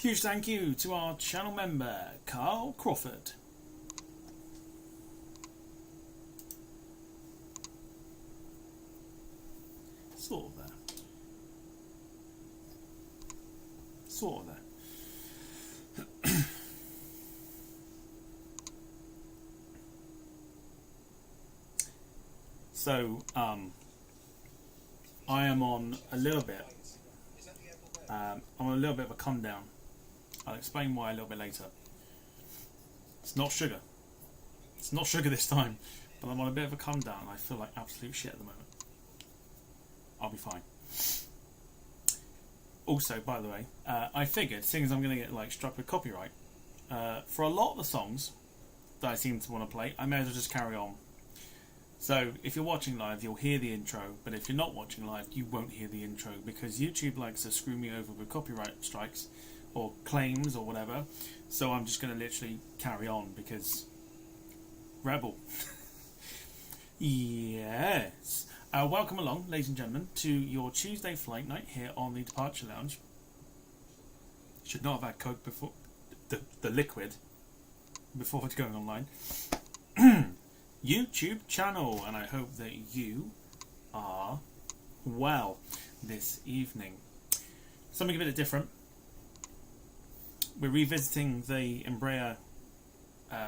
Huge thank you to our channel member, Carl Crawford. Sort of there. Sort of there. So, I am on a little bit. I'm on a little bit of a come down. I'll explain why a little bit later. It's not sugar. It's not sugar this time, but I'm on a bit of a come down. I feel like absolute shit at the moment. I'll be fine. Also, by the way, I figured, seeing as I'm going to get like struck with copyright, for a lot of the songs that I seem to want to play, I may as well just carry on. So, if you're watching live, you'll hear the intro, but if you're not watching live, you won't hear the intro, because YouTube likes to screw me over with copyright strikes, or claims, or whatever. So I'm just going to literally carry on, because... Rebel. Yes. Welcome along, ladies and gentlemen, to your Tuesday flight night here on the Departure Lounge. Should not have had Coke before... The liquid. Before going online. YouTube channel, and I hope that you are well this evening. Something a bit different. We're revisiting the Embraer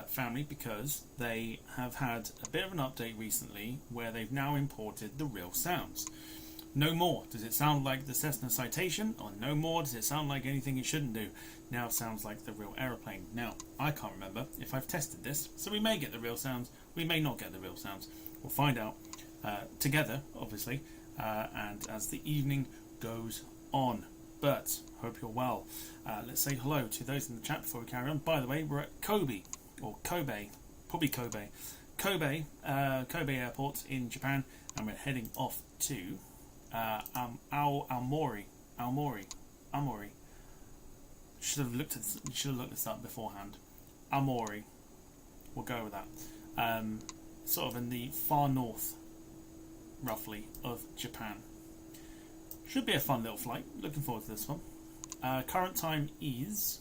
family because they have had a bit of an update recently where they've now imported the real sounds. No more does it sound like the Cessna Citation, or no more does it sound like anything it shouldn't do. Now it sounds like the real aeroplane. Now, I can't remember if I've tested this, so we may get the real sounds, we may not get the real sounds. We'll find out together, obviously, and as the evening goes on. But, hope you're well. Let's say hello to those in the chat before we carry on. By the way, we're at Kobe, or Kobe, probably Kobe. Kobe Airport in Japan, and we're heading off to Aomori. Should have looked this up beforehand. Aomori. We'll go with that. Sort of in the far north, roughly, of Japan. Should be a fun little flight. Looking forward to this one. Current time is...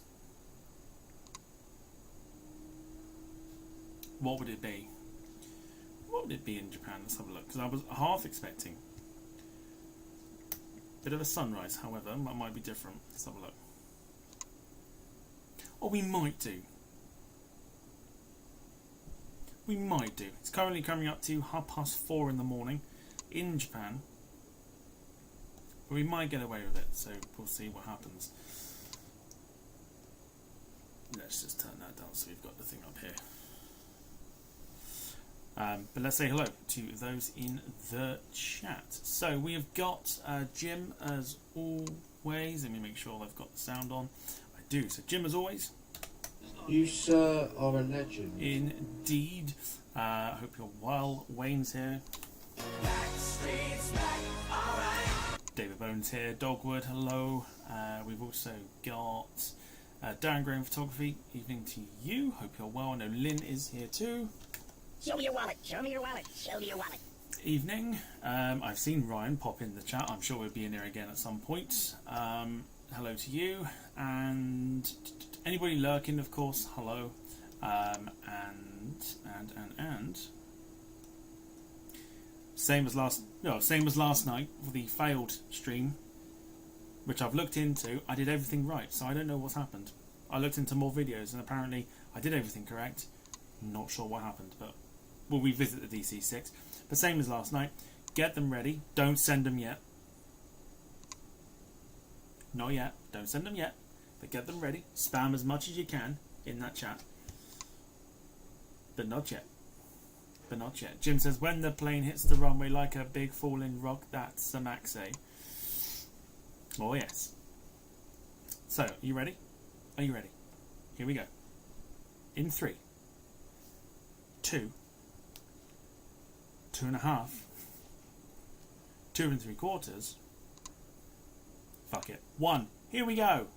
What would it be? What would it be in Japan? Let's have a look. Because I was half expecting bit of a sunrise, however, that might be different. Let's have a look. Or we might do. We might do. It's currently coming up to 4:30 in the morning in Japan. But we might get away with it, so we'll see what happens. Let's just turn that down so we've got the thing up here. But let's say hello to those in the chat. So we have got Jim as always. Let me make sure I've got the sound on. I do. So Jim as always. You, sir, are a legend. Indeed. I hope you're well. Wayne's here. Back, all right. David Bones here. Dogwood, hello. We've also got Darren Graham Photography. Evening to you. Hope you're well. I know Lynn is here too. Show me your wallet. Show me your wallet. Show me your wallet. Evening. I've seen Ryan pop in the chat. I'm sure we'll be in there again at some point. Hello to you. And anybody lurking, of course, hello. And same as last night for the failed stream, which I've looked into. I did everything right, so I don't know what's happened. I looked into more videos and apparently I did everything correct. Not sure what happened, but we'll revisit the DC6. But same as last night, get them ready. Don't send them yet. Not yet. Don't send them yet. But get them ready. Spam as much as you can in that chat. But not yet. But not yet. Jim says, when the plane hits the runway like a big falling rock, that's the max, eh? Oh, yes. So, are you ready? Are you ready? Here we go. In 3, 2, 2.5, 2 3/4. Fuck it. 1. Here we go.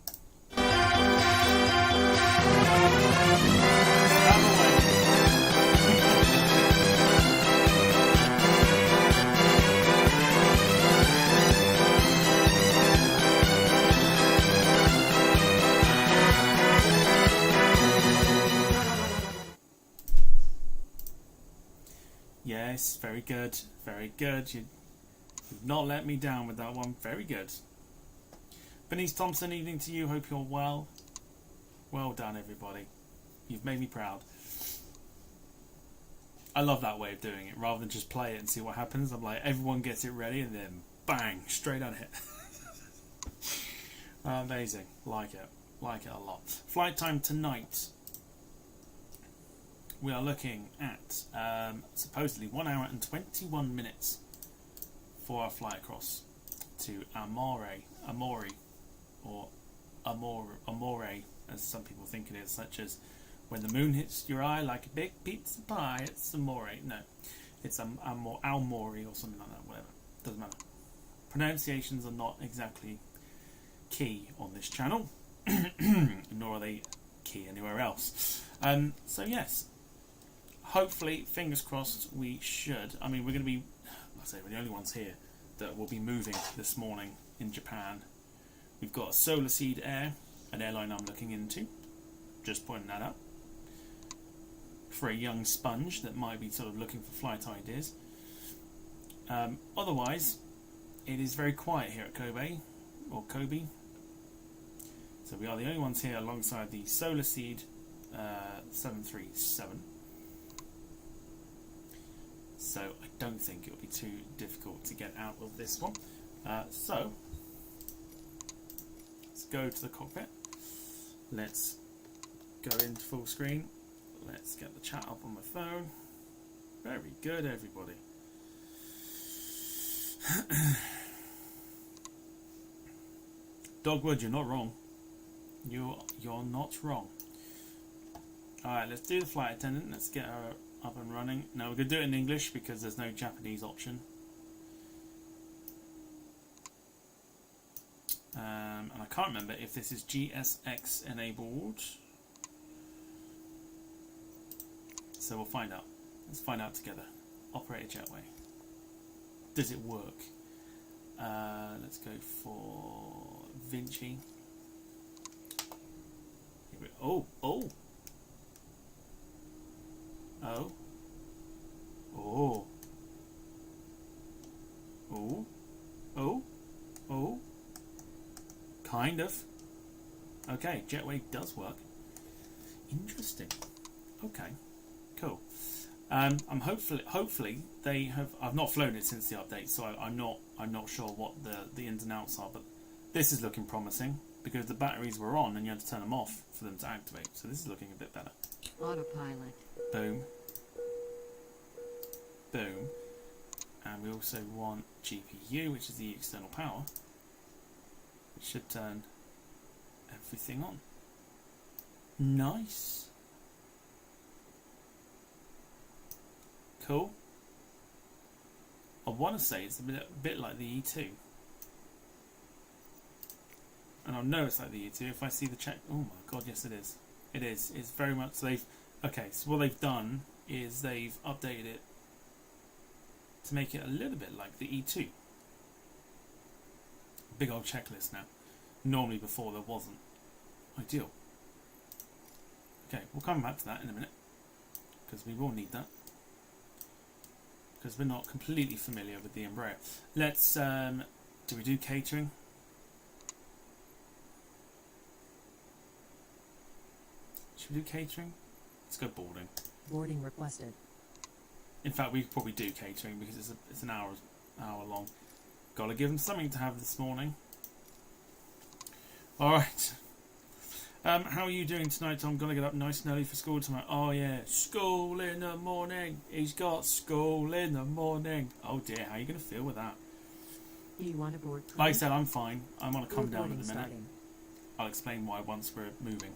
Yes, very good. Very good. You've not let me down with that one. Very good. Bernice Thompson, evening to you. Hope you're well. Well done, everybody. You've made me proud. I love that way of doing it, rather than just play it and see what happens. I'm like, everyone gets it ready and then bang, straight on it. Amazing. Like it. Like it a lot. Flight time tonight. We are looking at supposedly 1 hour and 21 minutes for our flight across to Aomori, or Amore, as some people think it is, such as when the moon hits your eye like a big pizza pie, it's Amore. No, it's Aomori or something like that, whatever. Doesn't matter. Pronunciations are not exactly key on this channel, nor are they key anywhere else. So yes, hopefully, fingers crossed, we should. I mean, we're going to be, like I say, we're the only ones here that will be moving this morning in Japan. We've got Solar Seed Air, an airline I'm looking into. Just pointing that out. For a young sponge that might be sort of looking for flight ideas. Otherwise, it is very quiet here at Kobe. So we are the only ones here alongside the Solar Seed 737. So I don't think it'll be too difficult to get out of this one. So let's go to the cockpit. Let's go into full screen. Let's get the chat up on my phone. Very good, everybody. Dogwood, you're not wrong. You're not wrong. Alright, let's do the flight attendant. Let's get her up and running. Now we're going to do it in English because there's no Japanese option. And I can't remember if this is GSX enabled. So we'll find out. Let's find out together. Operator Jetway. Does it work? Let's go for Vinci. Here we go. Oh. Kind of. Okay, Jetway does work. Interesting. Okay, cool. I'm hopefully they have. I've not flown it since the update, so I'm not sure what the ins and outs are. But this is looking promising because the batteries were on and you had to turn them off for them to activate. So this is looking a bit better. Autopilot. Boom. Boom. And we also want GPU, which is the external power. It should turn everything on. Nice. Cool. I want to say it's a bit like the E2. And I know it's like the E2 if I see the check. Oh my god, yes it is. It is. It's very much. So okay, so what they've done is they've updated it to make it a little bit like the E2. Big old checklist now. Normally before there wasn't. Ideal. Okay, we'll come back to that in a minute because we will need that because we're not completely familiar with the Embraer. Let's do we do catering? Should we do catering? Let's go boarding. Boarding requested. In fact, we probably do catering because it's an hour long. Gotta give them something to have this morning. All right. How are you doing tonight, Tom? Gonna get up nice and early for school tomorrow. Oh yeah, school in the morning. He's got school in the morning. Oh dear, how are you gonna feel with that? You want to board? Like I said, I'm fine. I'm gonna come down in a minute. Starting. I'll explain why once we're moving.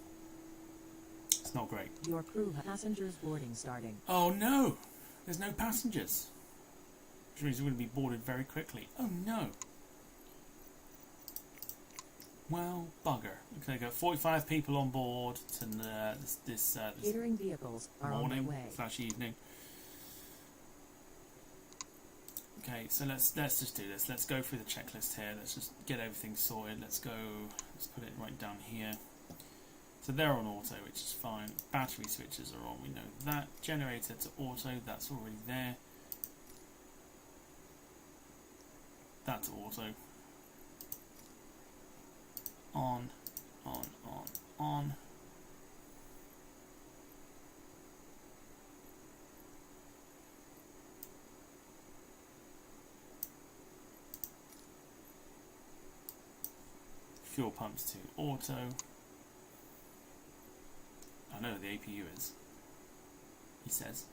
It's not great. Your crew passengers boarding starting. Oh no, there's no passengers. Which means we're going to be boarded very quickly. Oh no. Well, bugger. Okay, got 45 people on board to this Catering vehicles are morning on their way. / evening. Okay, so let's just do this. Let's go through the checklist here. Let's just get everything sorted. Let's put it right down here. So they're on auto, which is fine. Battery switches are on, we know that. Generator to auto, that's already there. That's auto. On, on, on, on. Fuel pumps to auto. I know the APU is, he says.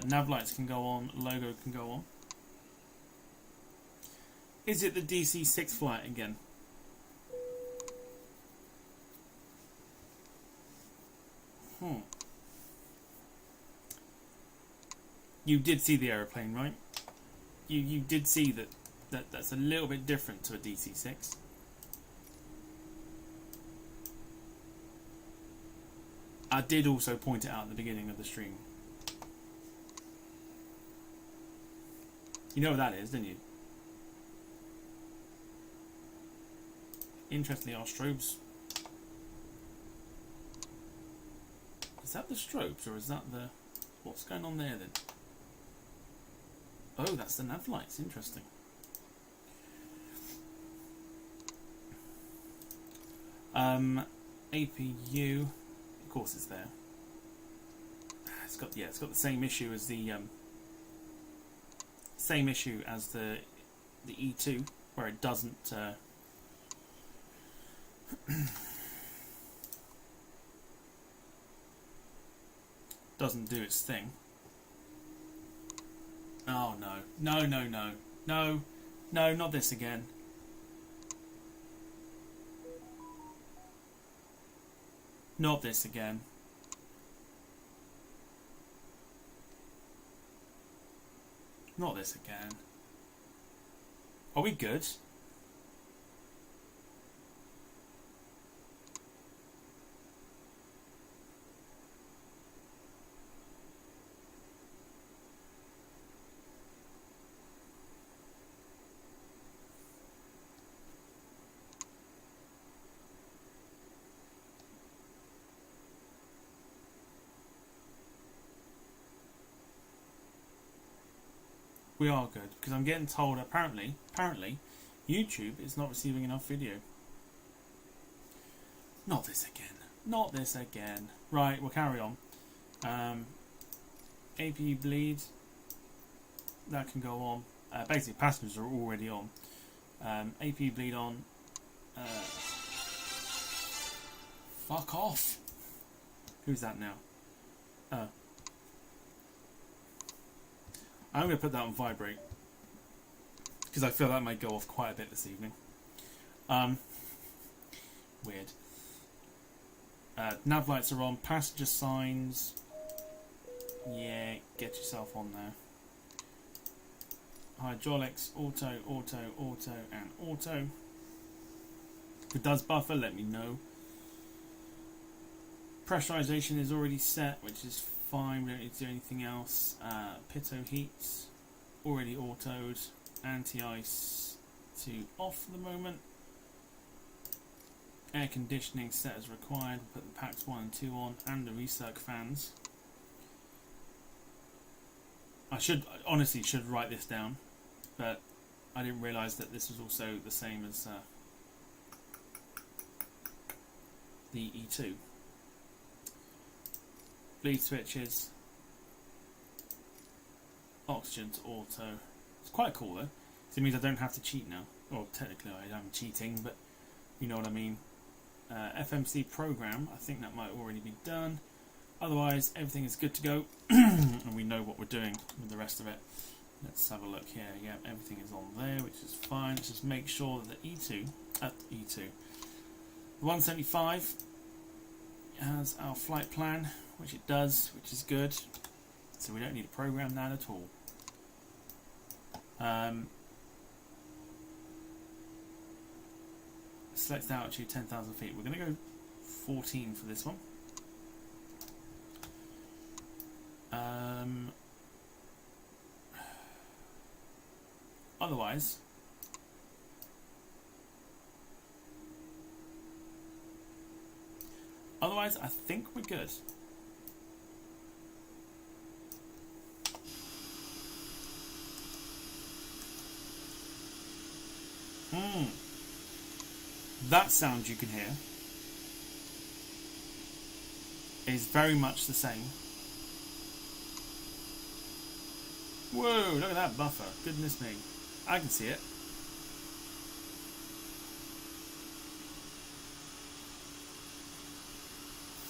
Nav lights can go on, logo can go on. Is it the DC-6 flight again? You did see the aeroplane, right? You did see that's a little bit different to a DC-6. I did also point it out at the beginning of the stream. You know what that is, didn't you? Interestingly, our strobes. Is that the strobes or is that the... What's going on there then? Oh, that's the nav lights. Interesting. APU, of course, it's there. It's got the same issue as the E2, where it doesn't doesn't do its thing. Oh no, no, no, no, no, no, not this again. Not this again. Not this again. Are we good? We are good, because I'm getting told apparently YouTube is not receiving enough video. Not this again. Not this again. Right, we'll carry on. APU bleed. That can go on. Basically, passengers are already on. APU bleed on. Fuck off. Who's that now? I'm going to put that on vibrate because I feel that might go off quite a bit this evening. Weird. Nav lights are on. Passenger signs. Yeah, get yourself on there. Hydraulics, auto, auto, auto, and auto. If it does buffer, let me know. Pressurization is already set, which is fine. We don't need to do anything else. Pitot heats already autoed. Anti-ice to off for the moment. Air conditioning set as required. We'll put the packs 1 and 2 on, and the recirc fans. I honestly should write this down, but I didn't realise that this was also the same as the E2. Bleed switches, oxygen to auto. It's quite cool though. So it means I don't have to cheat now. Well, technically I am cheating, but you know what I mean. FMC program, I think that might already be done. Otherwise, everything is good to go, and we know what we're doing with the rest of it. Let's have a look here. Yeah, everything is on there, which is fine. Let's just make sure that the E2, the 175 has our flight plan, which it does, which is good. So we don't need to program that at all. Select altitude 10,000 feet. We're going to go 14 for this one. Otherwise, I think we're good. That sound you can hear is very much the same. Whoa, look at that buffer. Goodness me. I can see it.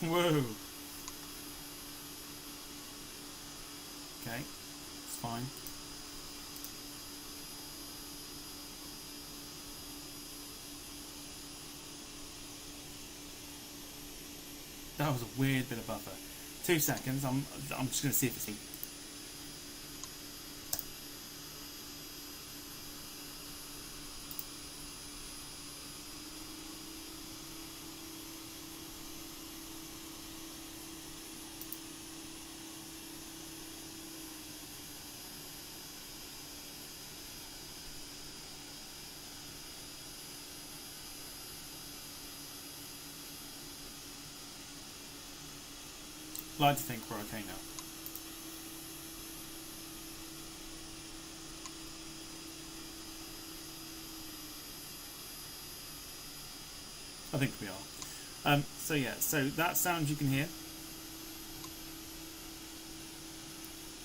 Whoa. Okay, it's fine. That was a weird bit of buffer. 2 seconds. I'm just going to see if it's me. I'd like to think we're okay now. I think we are. So yeah, so that sound you can hear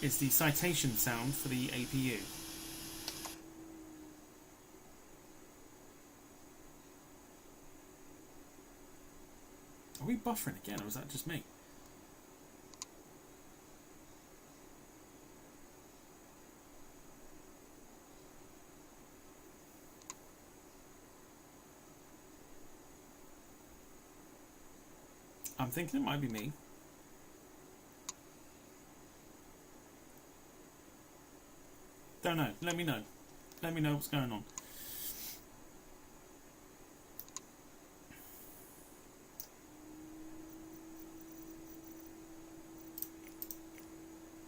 is the citation sound for the APU. Are we buffering again, or is that just me? I'm thinking it might be me. Don't know. Let me know. Let me know what's going on.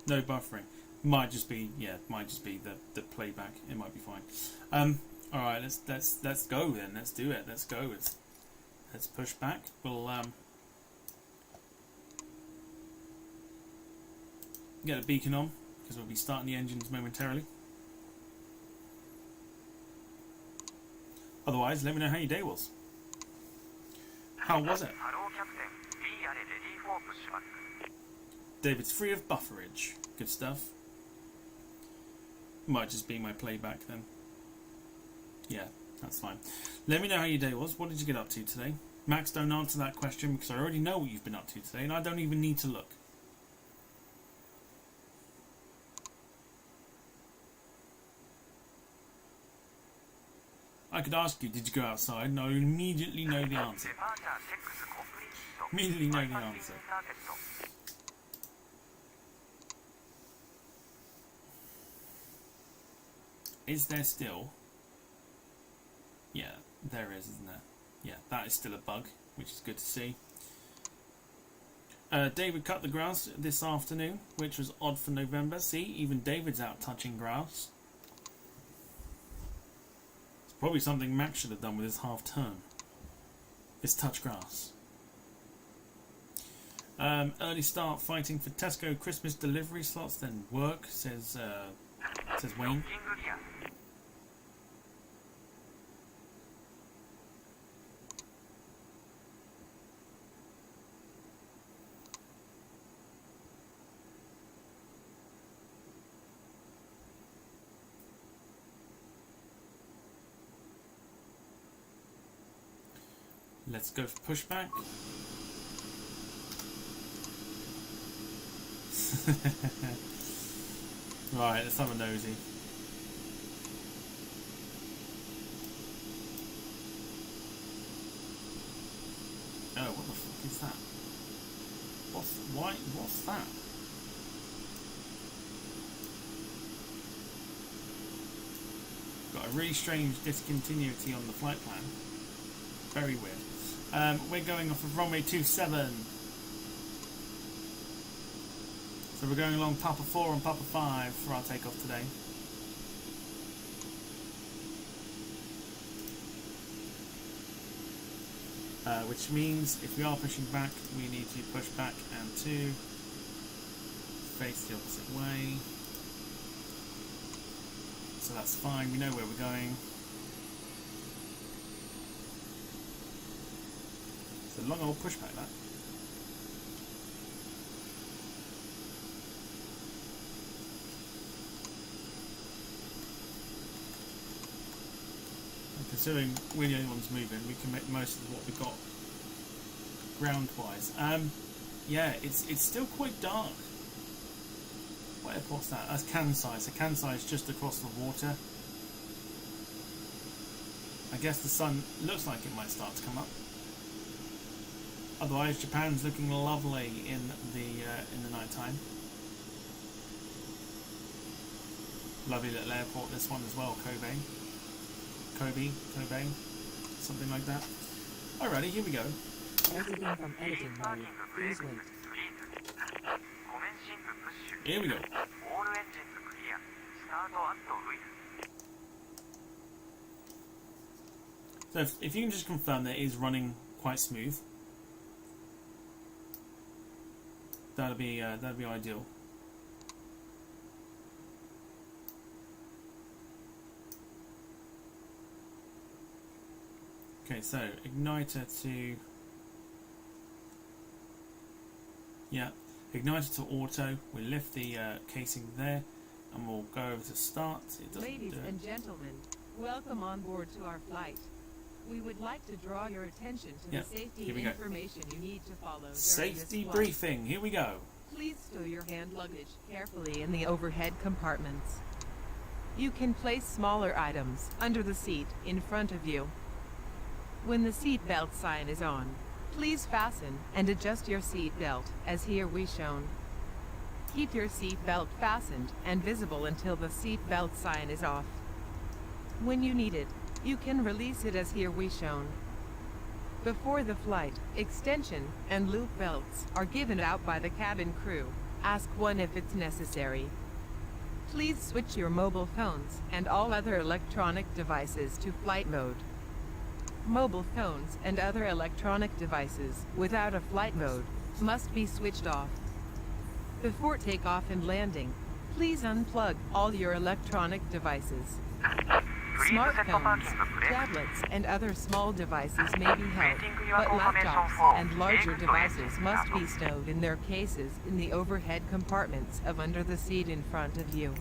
No buffering. Might just be, yeah, might just be the playback. It might be fine. All right, let's go then. Let's do it. Let's go. Let's push back. We'll get a beacon on because we'll be starting the engines momentarily. Otherwise, let me know how your day was. How was it? David's free of bufferage. Good stuff. Might just be my playback then. Yeah, that's fine. Let me know how your day was. What did you get up to today? Max, don't answer that question because I already know what you've been up to today and I don't even need to look. I could ask you, did you go outside? And I would immediately know the answer. Immediately know the answer. Is there still? Yeah, there is, isn't there? Yeah, that is still a bug, which is good to see. David cut the grass this afternoon, which was odd for November. See, even David's out touching grass. It's probably something Max should have done with his half term. Is touch grass. Early start fighting for Tesco Christmas delivery slots, then work, says Wayne. Let's go for pushback. Right, let's have a nosy. Oh, what the fuck is that? What's that? Got a really strange discontinuity on the flight plan. Very weird. We're going off of runway 27. So we're going along Papa 4 and Papa 5 for our takeoff today. Which means if we are pushing back, we need to push back and to face the opposite way. So that's fine, we know where we're going. It's a long old pushback, that. And considering we're the only ones moving, we can make most of what we've got ground-wise. Yeah, it's still quite dark. What airport's that? That's Kansai. So Kansai is just across the water. I guess the sun looks like it might start to come up. Otherwise, Japan's looking lovely in the night time. Lovely little airport, this one as well, Kobe, something like that. Alrighty, here we go. Exiting from editing mode. Please wait. Here we go. So if you can just confirm that it is running quite smooth, that'd be ideal. Okay, so igniter to igniter to auto. We lift the casing there, and we'll go over to start. It doesn't Ladies do it. and gentlemen, welcome on board to our flight. We would like to draw your attention to Yep, the safety here we go. information you need to follow during Safety this flight. briefing. Here we go. Please stow your hand luggage carefully in the overhead compartments. You can place smaller items under the seat in front of you. When the seat belt sign is on, please fasten and adjust your seat belt as here we shown. Keep your seat belt fastened and visible until the seat belt sign is off. When you need it, you can release it as here we shown. Before the flight, extension and loop belts are given out by the cabin crew. Ask one if it's necessary. Please switch your mobile phones and all other electronic devices to flight mode. Mobile phones and other electronic devices without a flight mode must be switched off. Before takeoff and landing, please unplug all your electronic devices. Smartphones, tablets, and other small devices may be held, but laptops and larger devices must be stowed in their cases in the overhead compartments of under the seat in front of you.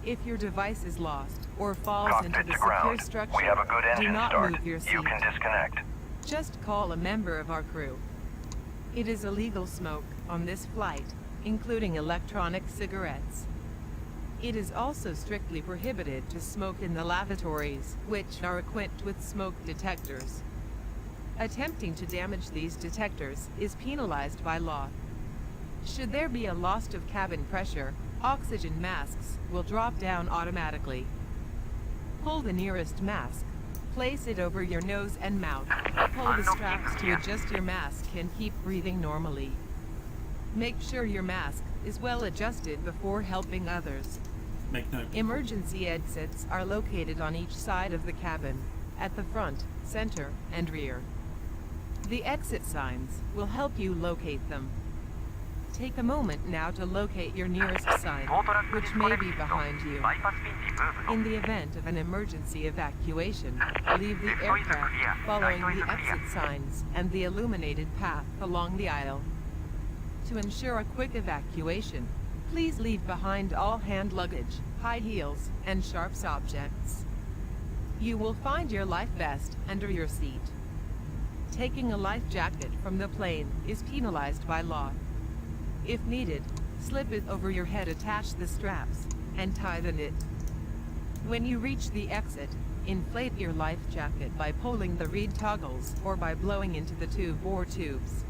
If your device is lost or falls into the secure structure, We have a good do engine not start. move your seat. You can disconnect. Just call a member of our crew. It is illegal smoke on this flight, including electronic cigarettes. It is also strictly prohibited to smoke in the lavatories, which are equipped with smoke detectors. Attempting to damage these detectors is penalized by law. Should there be a loss of cabin pressure, oxygen masks will drop down automatically. Pull the nearest mask. Place it over your nose and mouth. Pull the straps to adjust your mask and keep breathing normally. Make sure your mask is well adjusted before helping others. Make note. Emergency exits are located on each side of the cabin, at the front, center, and rear. The exit signs will help you locate them. Take a moment now to locate your nearest sign, which may be behind you. In the event of an emergency evacuation, leave the aircraft following the exit signs and the illuminated path along the aisle. To ensure a quick evacuation, please leave behind all hand luggage, high heels, and sharp objects. You will find your life vest under your seat. Taking a life jacket from the plane is penalized by law. If needed, slip it over your head, attach the straps, and tie the knit. When you reach the exit, inflate your life jacket by pulling the reed toggles or by blowing into the tube or tubes.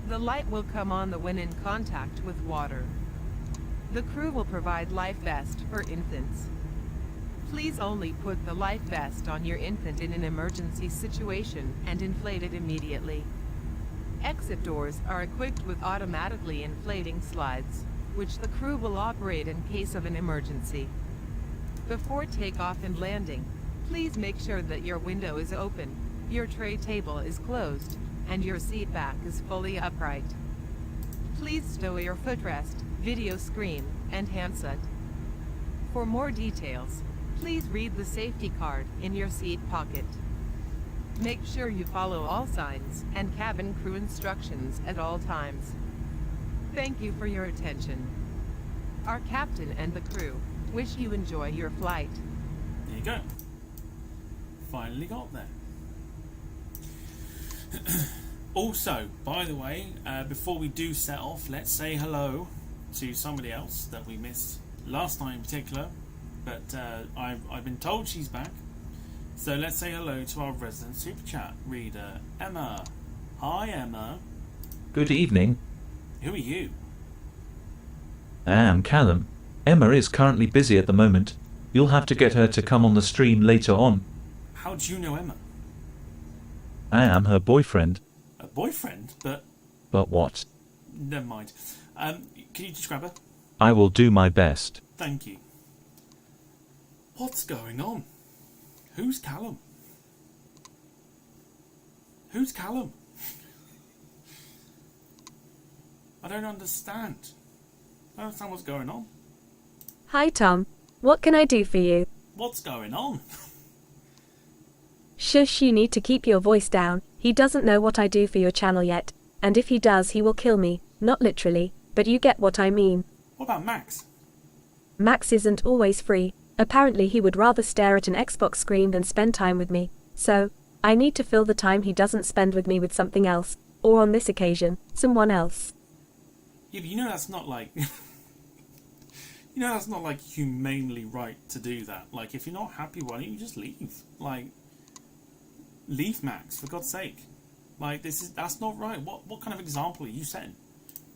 The light will come on when in contact with water. The crew will provide life vest for infants. Please only put the life vest on your infant in an emergency situation and inflate it immediately. Exit doors are equipped with automatically inflating slides, which the crew will operate in case of an emergency. Before takeoff and landing, please make sure that your window is open, your tray table is closed, and your seat back is fully upright. Please stow your footrest, video screen, and handset. For more details, please read the safety card in your seat pocket. Make sure you follow all signs and cabin crew instructions at all times. Thank you for your attention. Our captain and the crew wish you enjoy your flight. There you go. Finally got there. Also, by the way, before we do set off, let's say hello to somebody else that we missed last night in particular, but I've been told she's back. So let's say hello to our resident super chat reader, Emma. Hi, Emma. Good evening. Who are you? I am Callum. Emma is currently busy at the moment. You'll have to get her to come on the stream later on. How do you know Emma? I am her boyfriend. A boyfriend? But what? Never mind. Can you describe her? I will do my best. Thank you. What's going on? Who's Callum? Who's Callum? I don't understand. I don't understand what's going on. Hi Tom, what can I do for you? What's going on? Shush, you need to keep your voice down. He doesn't know what I do for your channel yet, and if he does he will kill me, not literally, but you get what I mean. What about Max? Max isn't always free. Apparently he would rather stare at an Xbox screen than spend time with me, so I need to fill the time he doesn't spend with me with something else, or on this occasion, someone else. Yeah, but you know that's not like... you know that's not like humanely right to do that. Like, if you're not happy, why don't you just leave? Like, leave Max, for God's sake. Like, that's not right. What kind of example are you setting?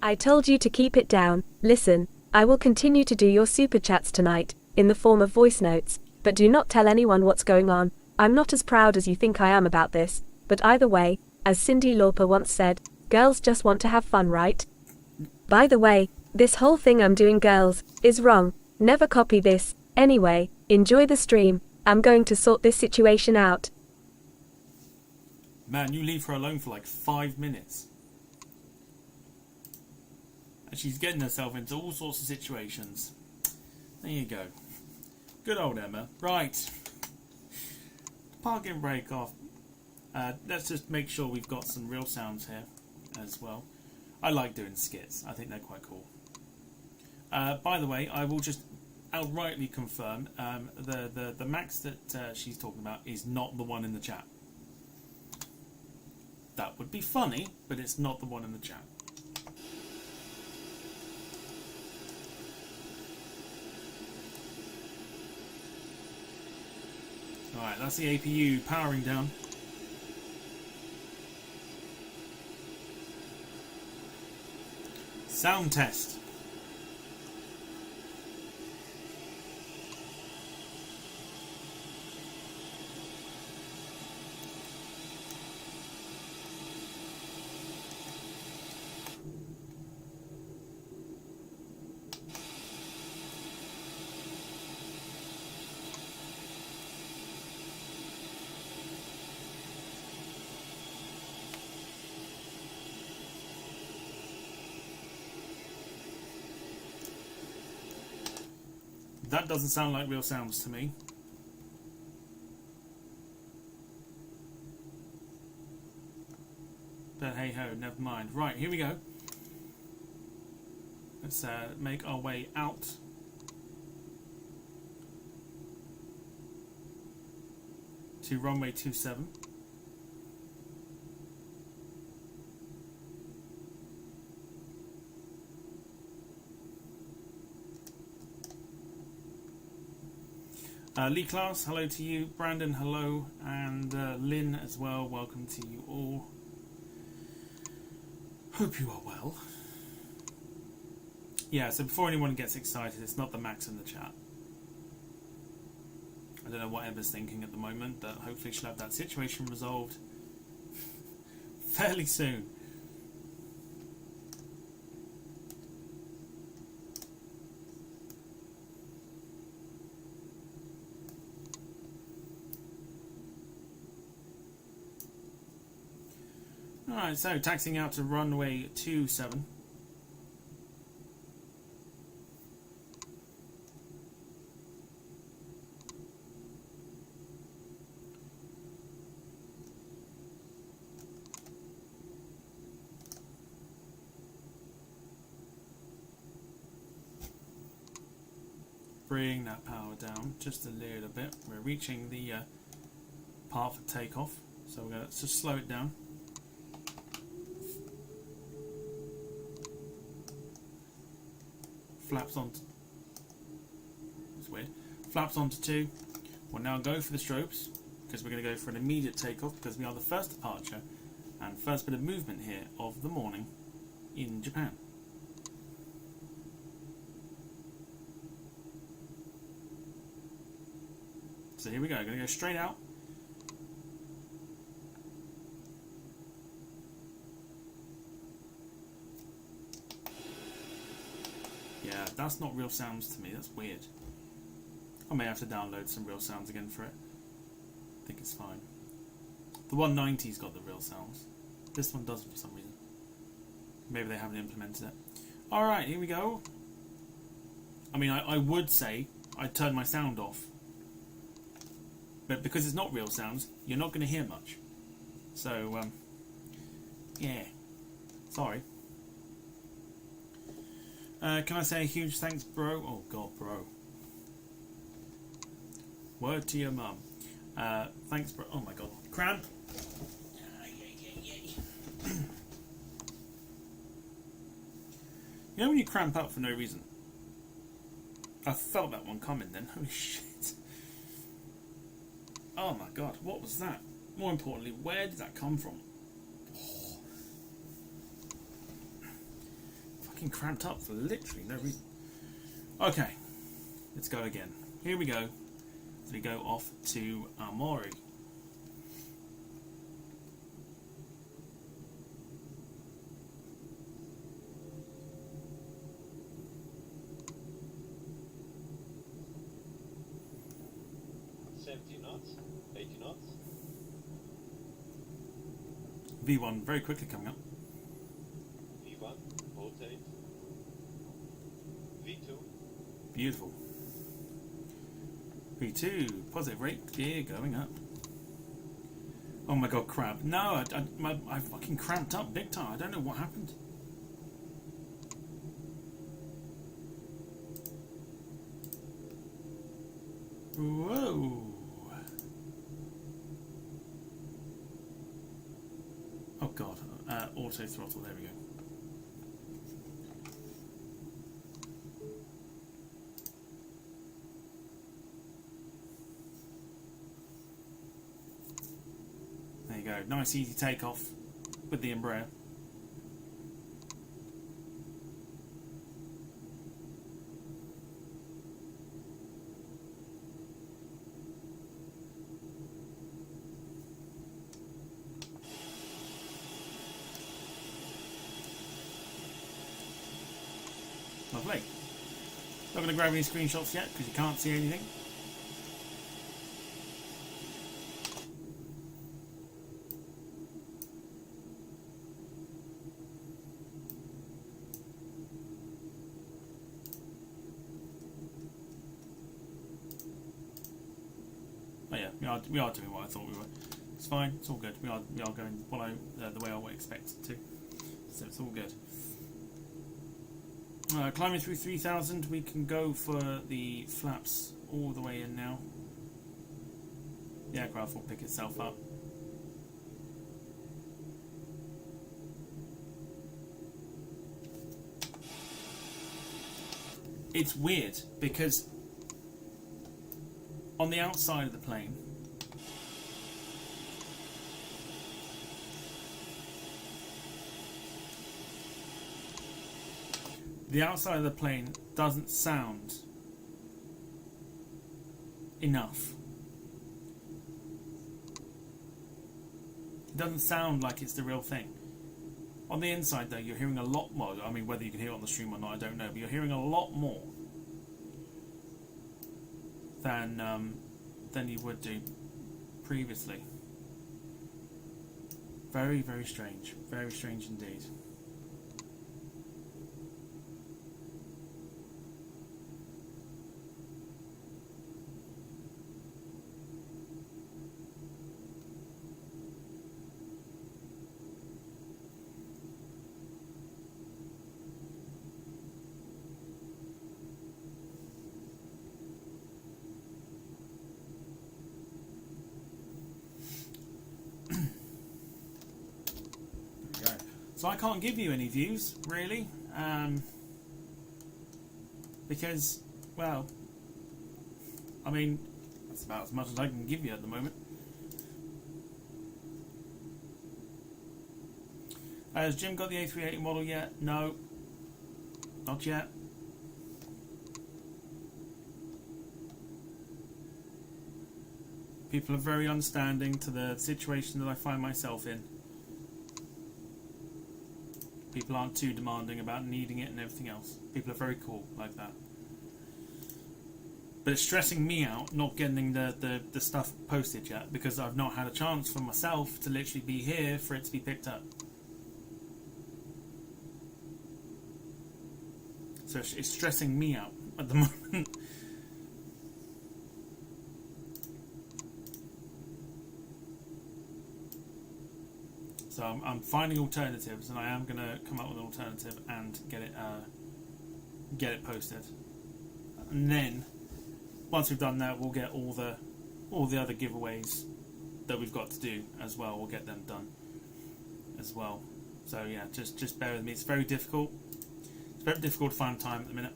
I told you to keep it down. Listen, I will continue to do your super chats tonight, in the form of voice notes, but do not tell anyone what's going on. I'm not as proud as you think I am about this, but either way, as Cyndi Lauper once said, girls just want to have fun, right? By the way, this whole thing I'm doing, girls, is wrong. Never copy this. Anyway, enjoy the stream. I'm going to sort this situation out. Man, you leave her alone for like 5 minutes. And she's getting herself into all sorts of situations. There you go. Good old Emma. Right. Parking brake off. Let's just make sure we've got some real sounds here as well. I like doing skits. I think they're quite cool. By the way, I will just outrightly confirm the Max that she's talking about is not the one in the chat. That would be funny, but it's not the one in the chat. Alright, that's the APU powering down. Sound test. That doesn't sound like real sounds to me. But hey ho, never mind. Right, here we go. Let's make our way out. To runway 27. Lee Class, hello to you. Brandon, hello. And Lynn as well, welcome to you all. Hope you are well. Yeah, so before anyone gets excited, it's not the Max in the chat. I don't know what Emma's thinking at the moment, but hopefully she'll have that situation resolved fairly soon. Alright, so taxiing out to runway 27. bring that power down just a little bit. We're reaching the part for takeoff, so we're going to just slow it down. Flaps on. It's weird. Flaps onto 2. We'll now go for the strobes because we're going to go for an immediate takeoff because we are the first departure and first bit of movement here of the morning in Japan. So here we go. Going to go straight out. Yeah, that's not real sounds to me. That's weird. I may have to download some real sounds again for it. I think it's fine. The 190's got the real sounds. This one doesn't for some reason. Maybe they haven't implemented it. Alright, here we go. I mean, I would say I'd turn my sound off. But because it's not real sounds, you're not going to hear much. So, yeah. Sorry. Can I say a huge thanks, bro? Oh, God, bro. Word to your mum. Thanks, bro. Oh, my God. Cramp. You know when you cramp up for no reason? I felt that one coming then. Holy shit. Oh, my God. What was that? More importantly, where did that come from? Cramped up for literally no reason. Okay, let's go again. Here we go. So we go off to Aomori. knots, 80 knots. V1 very quickly coming up. V1, rotate. V2. Beautiful. V2, positive rate gear going up. Oh my god, crap. No, I fucking cramped up big time. I don't know what happened. Whoa. Oh god, auto throttle, there we go. There you go, nice easy takeoff with the Embraer. Lovely. Not going to grab any screenshots yet because you can't see anything. Oh yeah, we are doing what I thought we were. It's fine. It's all good. We are going the way I would expect it to. So it's all good. Climbing through 3000, we can go for the flaps all the way in now. The aircraft will pick itself up. It's weird because on the outside of the plane, the outside of the plane doesn't sound enough. It doesn't sound like it's the real thing. On the inside though, you're hearing a lot more. I mean, whether you can hear it on the stream or not, I don't know, but you're hearing a lot more than you would do previously. Very, very strange. Very strange indeed. So I can't give you any views, really, because, well, I mean, that's about as much as I can give you at the moment. Has Jim got the A380 model yet? No, not yet. People are very understanding to the situation that I find myself in. People aren't too demanding about needing it and everything else. People are very cool like that. But it's stressing me out not getting the stuff posted yet, because I've not had a chance for myself to literally be here for it to be picked up. So it's stressing me out at the moment. So I'm finding alternatives, and I am going to come up with an alternative and get it posted. And then once we've done that, we'll get all the other giveaways that we've got to do as well. We'll get them done as well. So yeah, just bear with me. It's very difficult. It's very difficult to find time at the minute.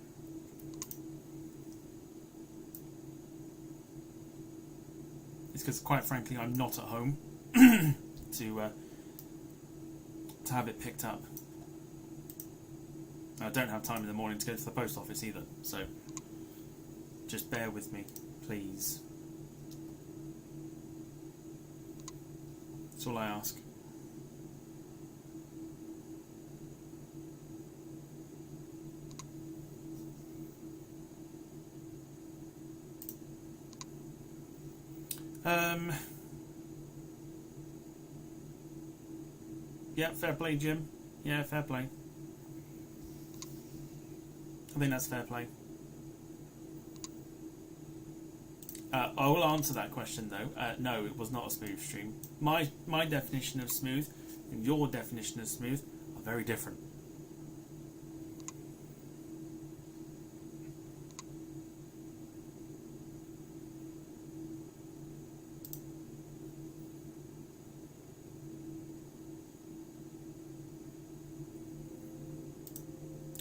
It's because, quite frankly, I'm not at home to have it picked up. I don't have time in the morning to go to the post office either, so just bear with me, please. That's all I ask. Yeah, fair play, Jim. Yeah, fair play. I think that's fair play. I will answer that question though. No, it was not a smooth stream. My definition of smooth and your definition of smooth are very different.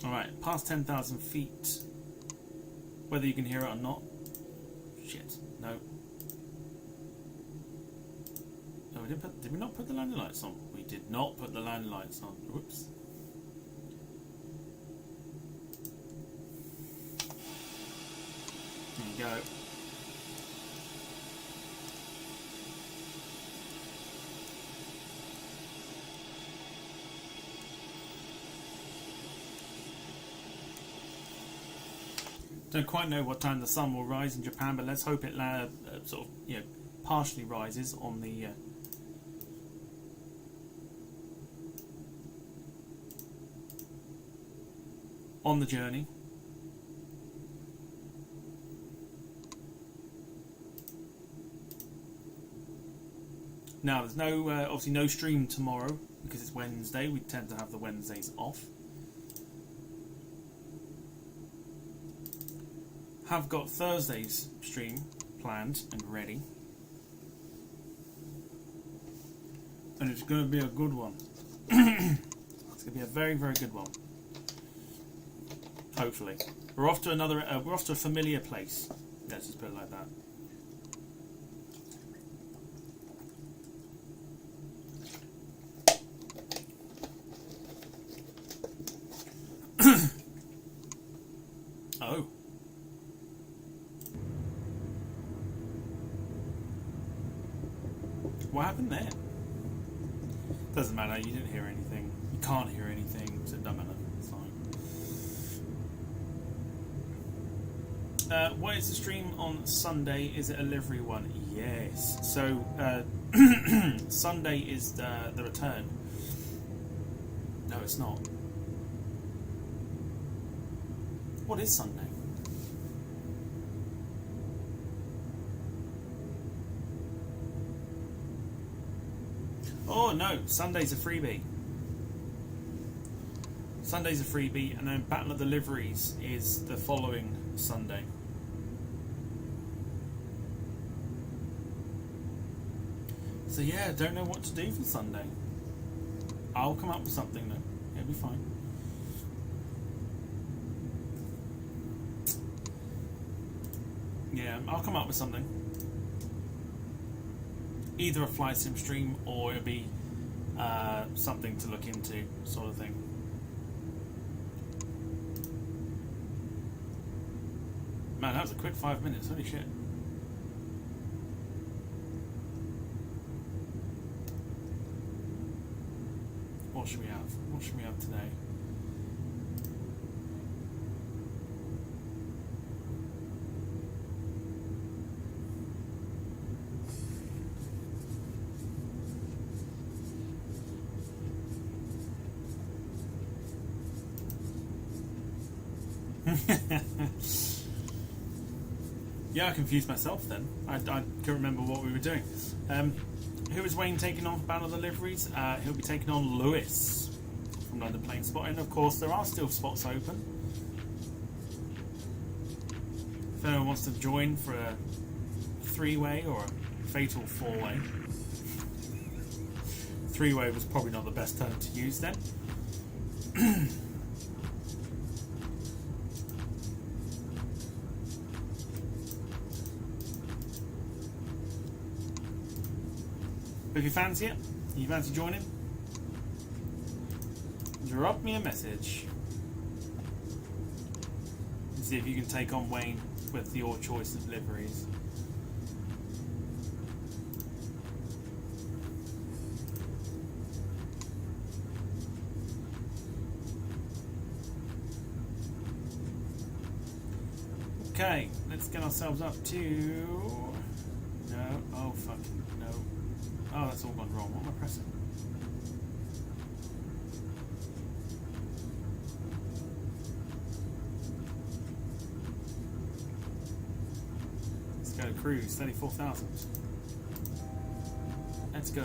Alright, past 10,000 feet. Whether you can hear it or not. Shit, no. No, did we not put the landing lights on? We did not put the landing lights on. Whoops. There you go. Don't quite know what time the sun will rise in Japan, but let's hope it sort of, partially rises on the journey. Now, there's no obviously no stream tomorrow because it's Wednesday. We tend to have the Wednesdays off. Have got Thursday's stream planned and ready, and it's going to be a good one. It's going to be a very, very good one. Hopefully, we're off to we're off to a familiar place. Let's just put it like that. Oh. What happened there? Doesn't matter, you didn't hear anything. You can't hear anything, so it doesn't matter. It's fine. What is the stream on Sunday? Is it a livery one? Yes. So, Sunday is the return. No, it's not. What is Sunday? Oh no, Sunday's a freebie. Sunday's a freebie, and then Battle of the Liveries is the following Sunday. So yeah, don't know what to do for Sunday. I'll come up with something though. It'll be fine. Yeah, I'll come up with something. Either a flight sim stream or it'll be something to look into, sort of thing. Man, that was a quick 5 minutes. Holy shit. What should we have? What should we have today? Yeah, I confused myself then. I couldn't remember what we were doing. Who is Wayne taking on for Battle of the Liveries? He'll be taking on Lewis from London Plane Spot. And of course, there are still spots open. If anyone wants to join for a 3-way or a fatal 4-way. 3-way was probably not the best term to use then. But if you fancy it, you fancy joining, drop me a message and see if you can take on Wayne with your choice of liveries. Okay, let's get ourselves up to... No, oh fucking no. Oh, that's all gone wrong. What am I pressing? Let's go to cruise, 34,000. Let's go.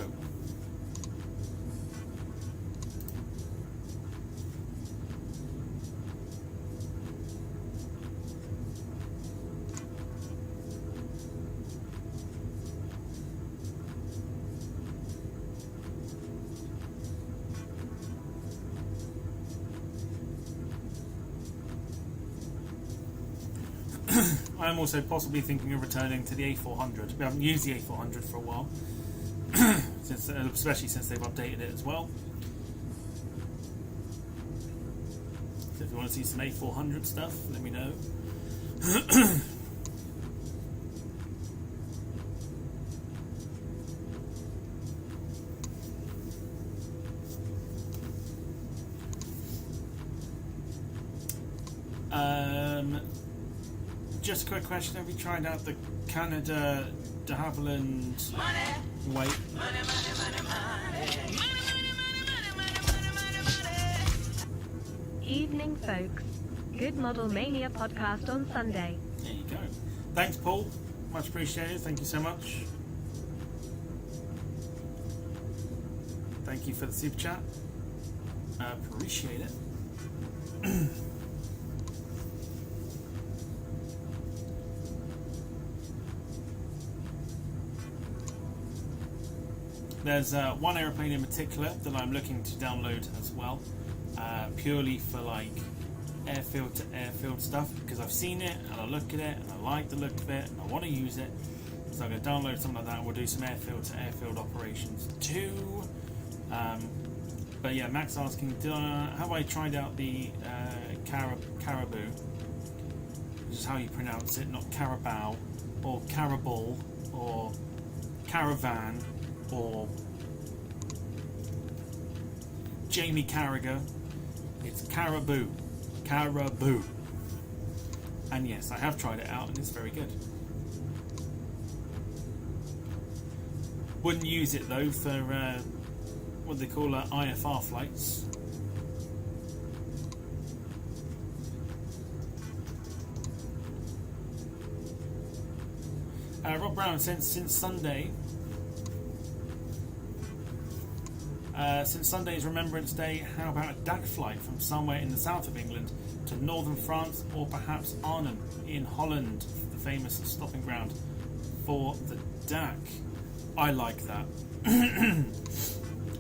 I'm also possibly thinking of returning to the A400. We haven't used the A400 for a while, especially since they've updated it as well. So if you want to see some A400 stuff, let me know. Just a quick question, have you tried out the Canada de Havilland weight? Evening, folks. Good Model Mania podcast on Sunday. There you go. Thanks, Paul. Much appreciated. Thank you so much. Thank you for the super chat. Appreciate it. There's one aeroplane in particular that I'm looking to download as well, purely for like airfield to airfield stuff, because I've seen it and I look at it and I like the look of it and I want to use it. So I'm going to download something like that and we'll do some airfield to airfield operations too. But yeah, Max asking, have I tried out the Caribou, which is how you pronounce it, not Carabao or Carabal or Caravan or Jamie Carragher. It's Caribou. And yes, I have tried it out and it's very good. Wouldn't use it though for what they call IFR flights. Rob Brown says since Sunday is Remembrance Day, how about a DAC flight from somewhere in the south of England to northern France or perhaps Arnhem in Holland, the famous stopping ground for the DAC? I like that.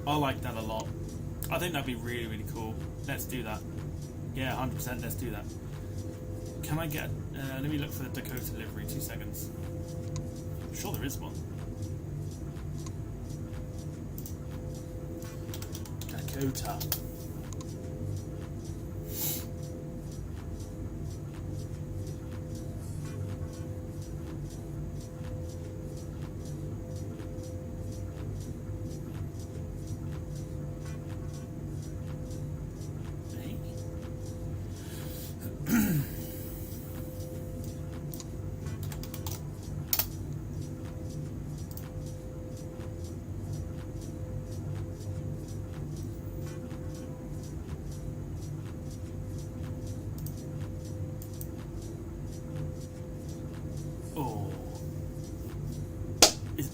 I like that a lot. I think that'd be really, really cool. Let's do that. Yeah, 100%, let's do that. Can I get... let me look for the Dakota livery, 2 seconds. I'm sure there is one. Dakota.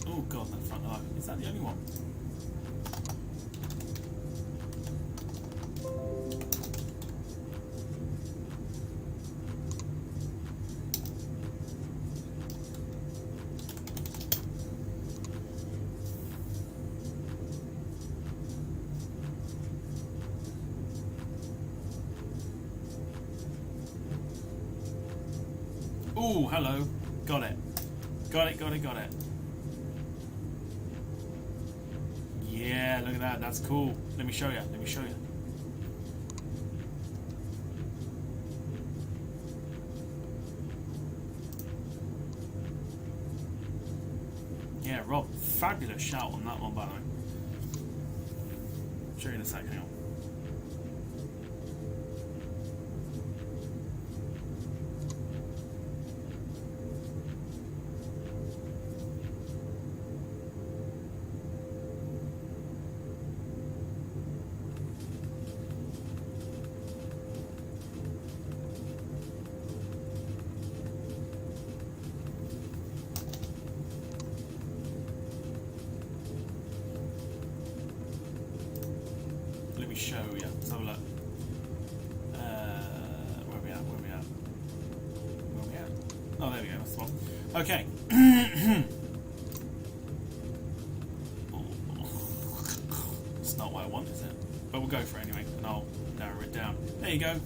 Oh god, that front eye. Is that the only one? Oh, hello. Got it. Got it. Yeah, look at that. That's cool. Let me show you. Yeah, Rob, fabulous shout on that one, by the way. Show you in a sec, hang on. Let me show you. Let's have a look. Where are we at? Oh, there we go. That's the one. Okay. It's not what I want, is it? But we'll go for it anyway, and I'll narrow it down. There you go.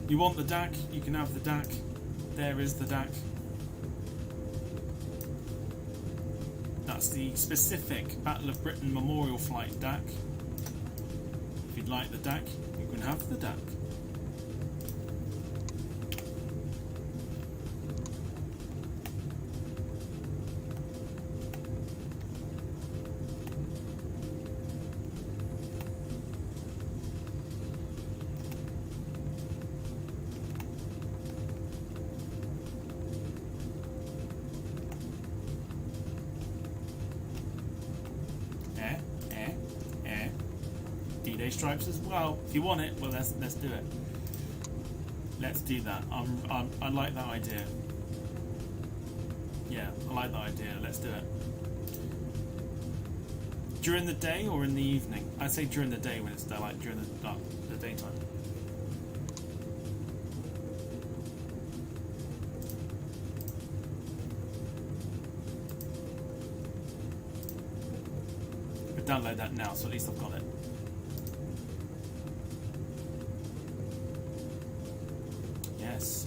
You want the DAC? You can have the DAC. There is the DAC. That's the specific Battle of Britain Memorial Flight DAC. If you'd like the DAC, you can have the DAC. D-Day stripes as well. If you want it, well, let's do it. Let's do that. I like that idea. Yeah, I like that idea. Let's do it. During the day or in the evening? I say during the day when it's like during the daytime. I'll download that now, so at least I've got it. Yes.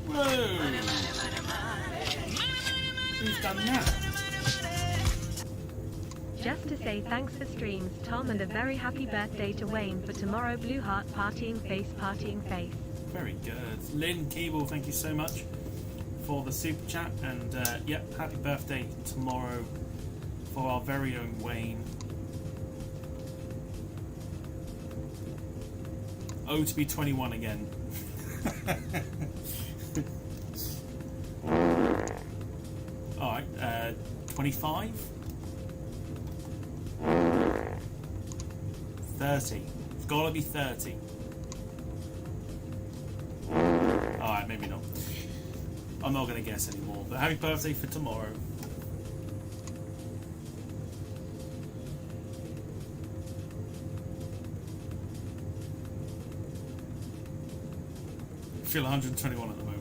Whoa! Who's done that? Just to say thanks for streams, Tom, and a very happy birthday to Wayne for tomorrow. Blue heart, partying face, partying face. Very good. Lynn Keeble, thank you so much for the super chat, and yep, happy birthday tomorrow for our very own Wayne. Oh, to be 21 again. Alright, 25? 30. It's gotta be 30. Alright, maybe not. I'm not gonna guess anymore, but happy birthday for tomorrow. feel 121 at the moment.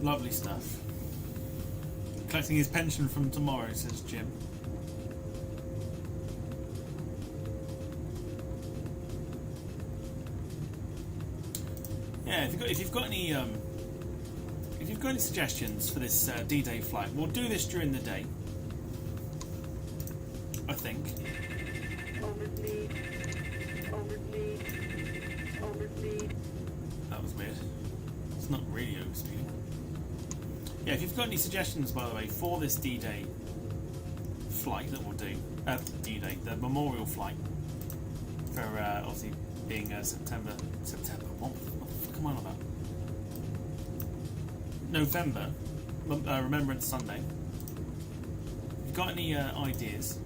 Lovely stuff. Collecting his pension from tomorrow, says Jim. Yeah, if you've got any suggestions for this D-Day flight, we'll do this during the day. I think. That was weird. It's not radio speaking. Yeah, if you've got any suggestions, by the way, for this D-Day flight that we'll do, D-Day, the memorial flight, for obviously being September, what the fuck am I on about? November, Remembrance Sunday. If you've got any ideas,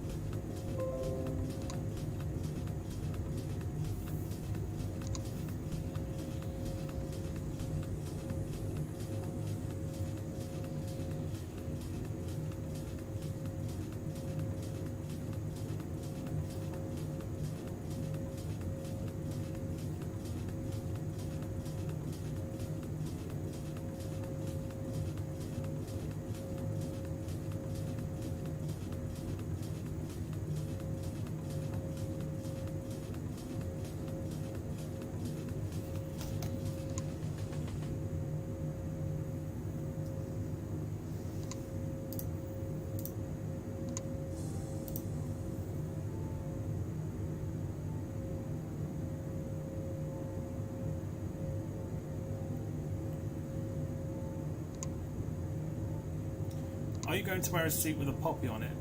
are you going to wear a suit with a poppy on it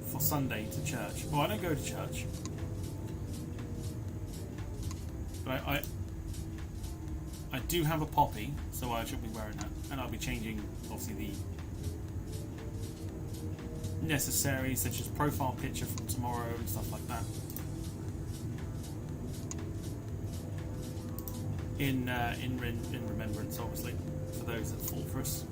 for Sunday to church? Well, I don't go to church, but I do have a poppy, so I should be wearing that, and I'll be changing obviously the necessaries such as profile picture from tomorrow and stuff like that. In remembrance, obviously, for those that fought for us.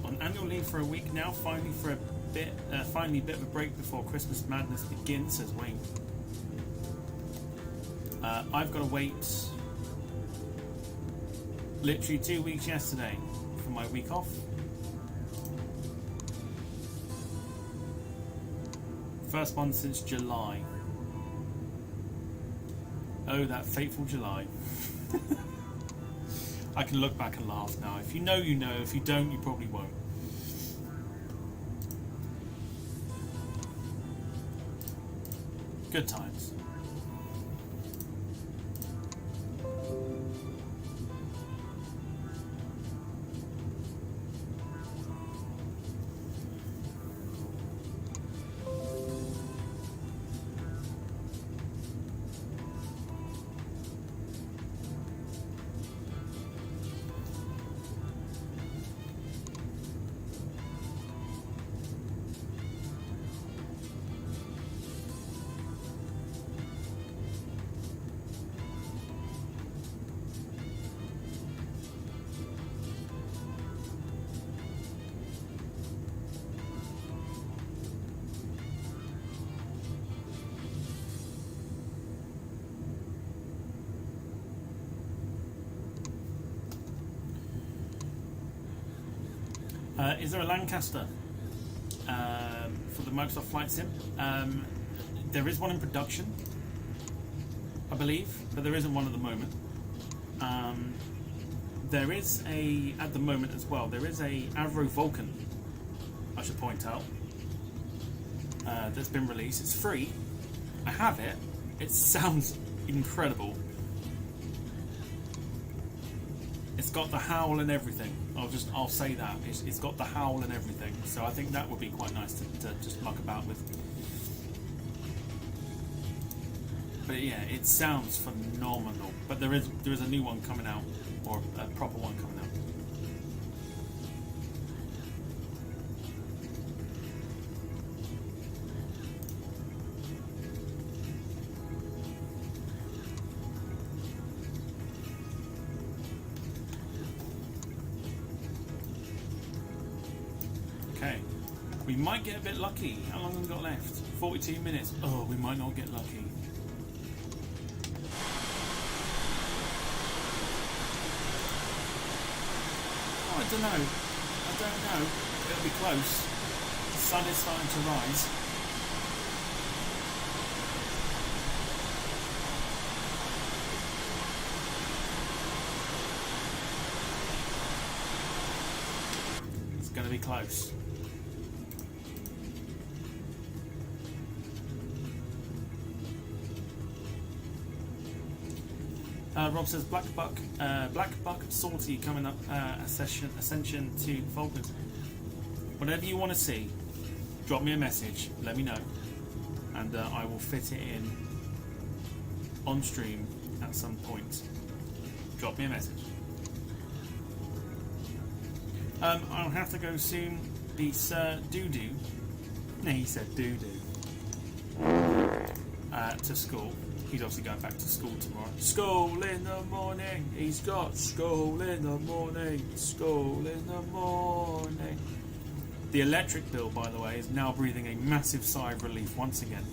On annual leave for a week now, finally a bit of a break before Christmas madness begins, says Wayne. I've got to wait literally 2 weeks yesterday for my week off. First one since July. Oh, that fateful July. I can look back and laugh now. If you know, you know. If you don't, you probably won't. Good times. Is there a Lancaster for the Microsoft Flight Sim? There is one in production, I believe, but there isn't one at the moment. There is at the moment as well, there is a Avro Vulcan, I should point out, that's been released. It's free. I have it. It sounds incredible. It's got the howl and everything. I'll say that. It's got the howl and everything. So I think that would be quite nice to just muck about with. But yeah, it sounds phenomenal. But there is a new one coming out, or a proper one coming out. Okay, we might get a bit lucky. How long have we got left? 42 minutes. Oh, we might not get lucky. Oh, I don't know. It'll be close. The sun is starting to rise. It's going to be close. Rob says Black Buck Salty coming up, Ascension to Falklands. Whatever you want to see, drop me a message, let me know, and I will fit it in on stream at some point. Drop me a message. I'll have to go soon. The Sir Doo-Doo, no, he said Doo-Doo, to school. He's obviously going back to school tomorrow. School in the morning. He's got school in the morning. School in the morning. The electric bill, by the way, is now breathing a massive sigh of relief once again.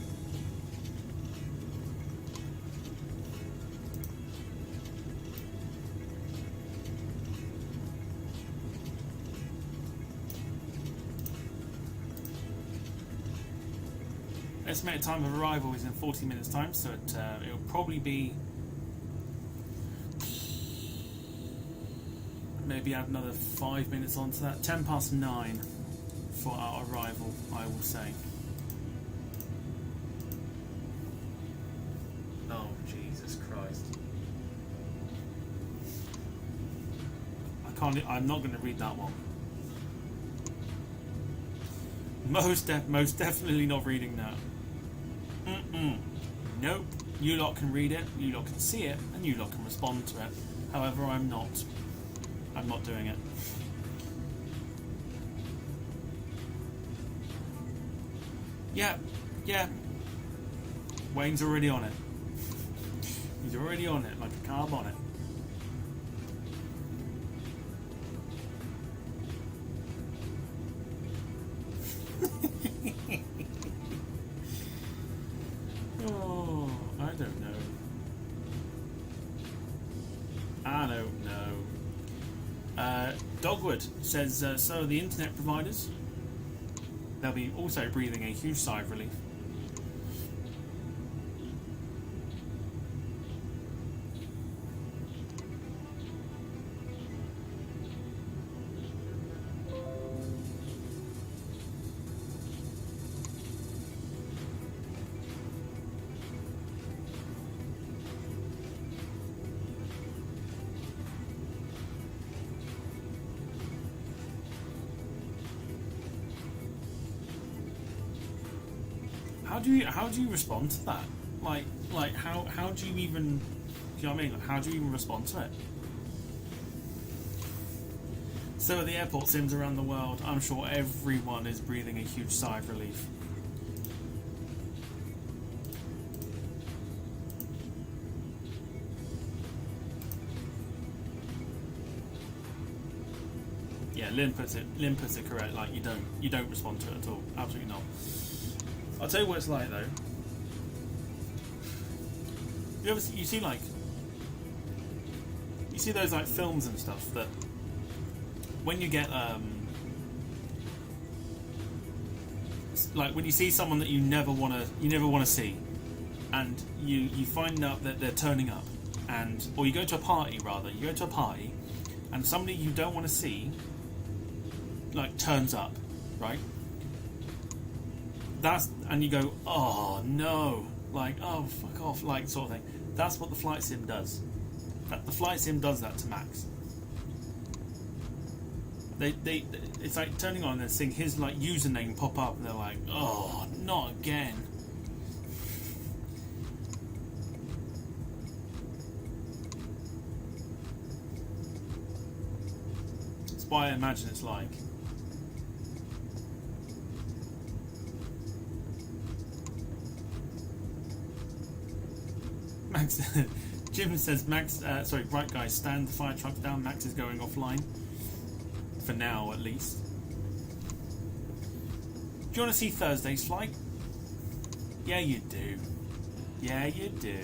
Estimated time of arrival is in 40 minutes time, so it'll probably be maybe add another 5 minutes onto that. 10 past 9 for our arrival, I will say. Oh, Jesus Christ. I'm not going to read that one. Most definitely not reading that. Nope. You lot can read it, you lot can see it, and you lot can respond to it. However, I'm not doing it. Yeah. Wayne's already on it. He's already on it, like a carb on it. Oh, I don't know. Dogwood says, so the internet providers, they'll be also breathing a huge sigh of relief. How do you respond to that? Like how do you even, do you know what I mean? Like, how do you even respond to it? So at the airport sims around the world, I'm sure everyone is breathing a huge sigh of relief. Yeah, Lynn puts it correct. Like you don't respond to it at all. Absolutely not. I'll tell you what it's like though. You see those like films and stuff that when you get like when you see someone that you never want to see, and you find out that they're turning up, or you go to a party and somebody you don't want to see like turns up, right? And you go, oh no, like, oh fuck off, like, sort of thing. That's what the flight sim does. The flight sim does that to Max. it's like turning on and seeing his like username pop up, and they're like, oh, not again. That's why I imagine it's like. Max, Jim says, Max, right guys, stand the fire truck down, Max is going offline. For now, at least. Do you want to see Thursday's flight? Yeah, you do. Yeah, you do.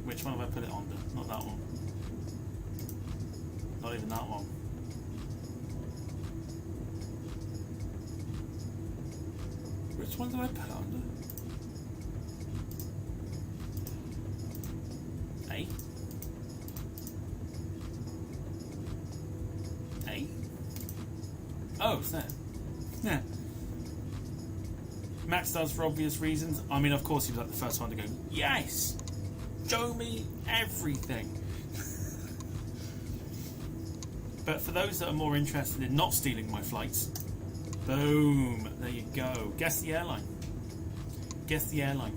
Which one have I put it under? Not that one. Not even that one. Which one did I put it under? A? A? Oh, it's there. Yeah. Max does for obvious reasons. I mean, of course, he was like the first one to go, yes! Show me everything! But for those that are more interested in not stealing my flights, boom, there you go. Guess the airline. Guess the airline.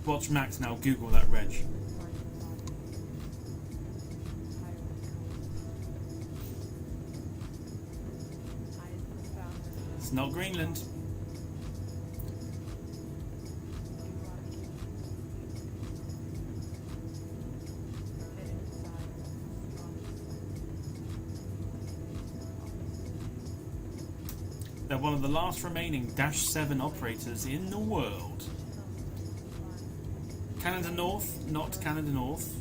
Watch Max now Google that reg. It's not Greenland. They're one of the last remaining Dash 7 operators in the world. Canada North, not Canada North.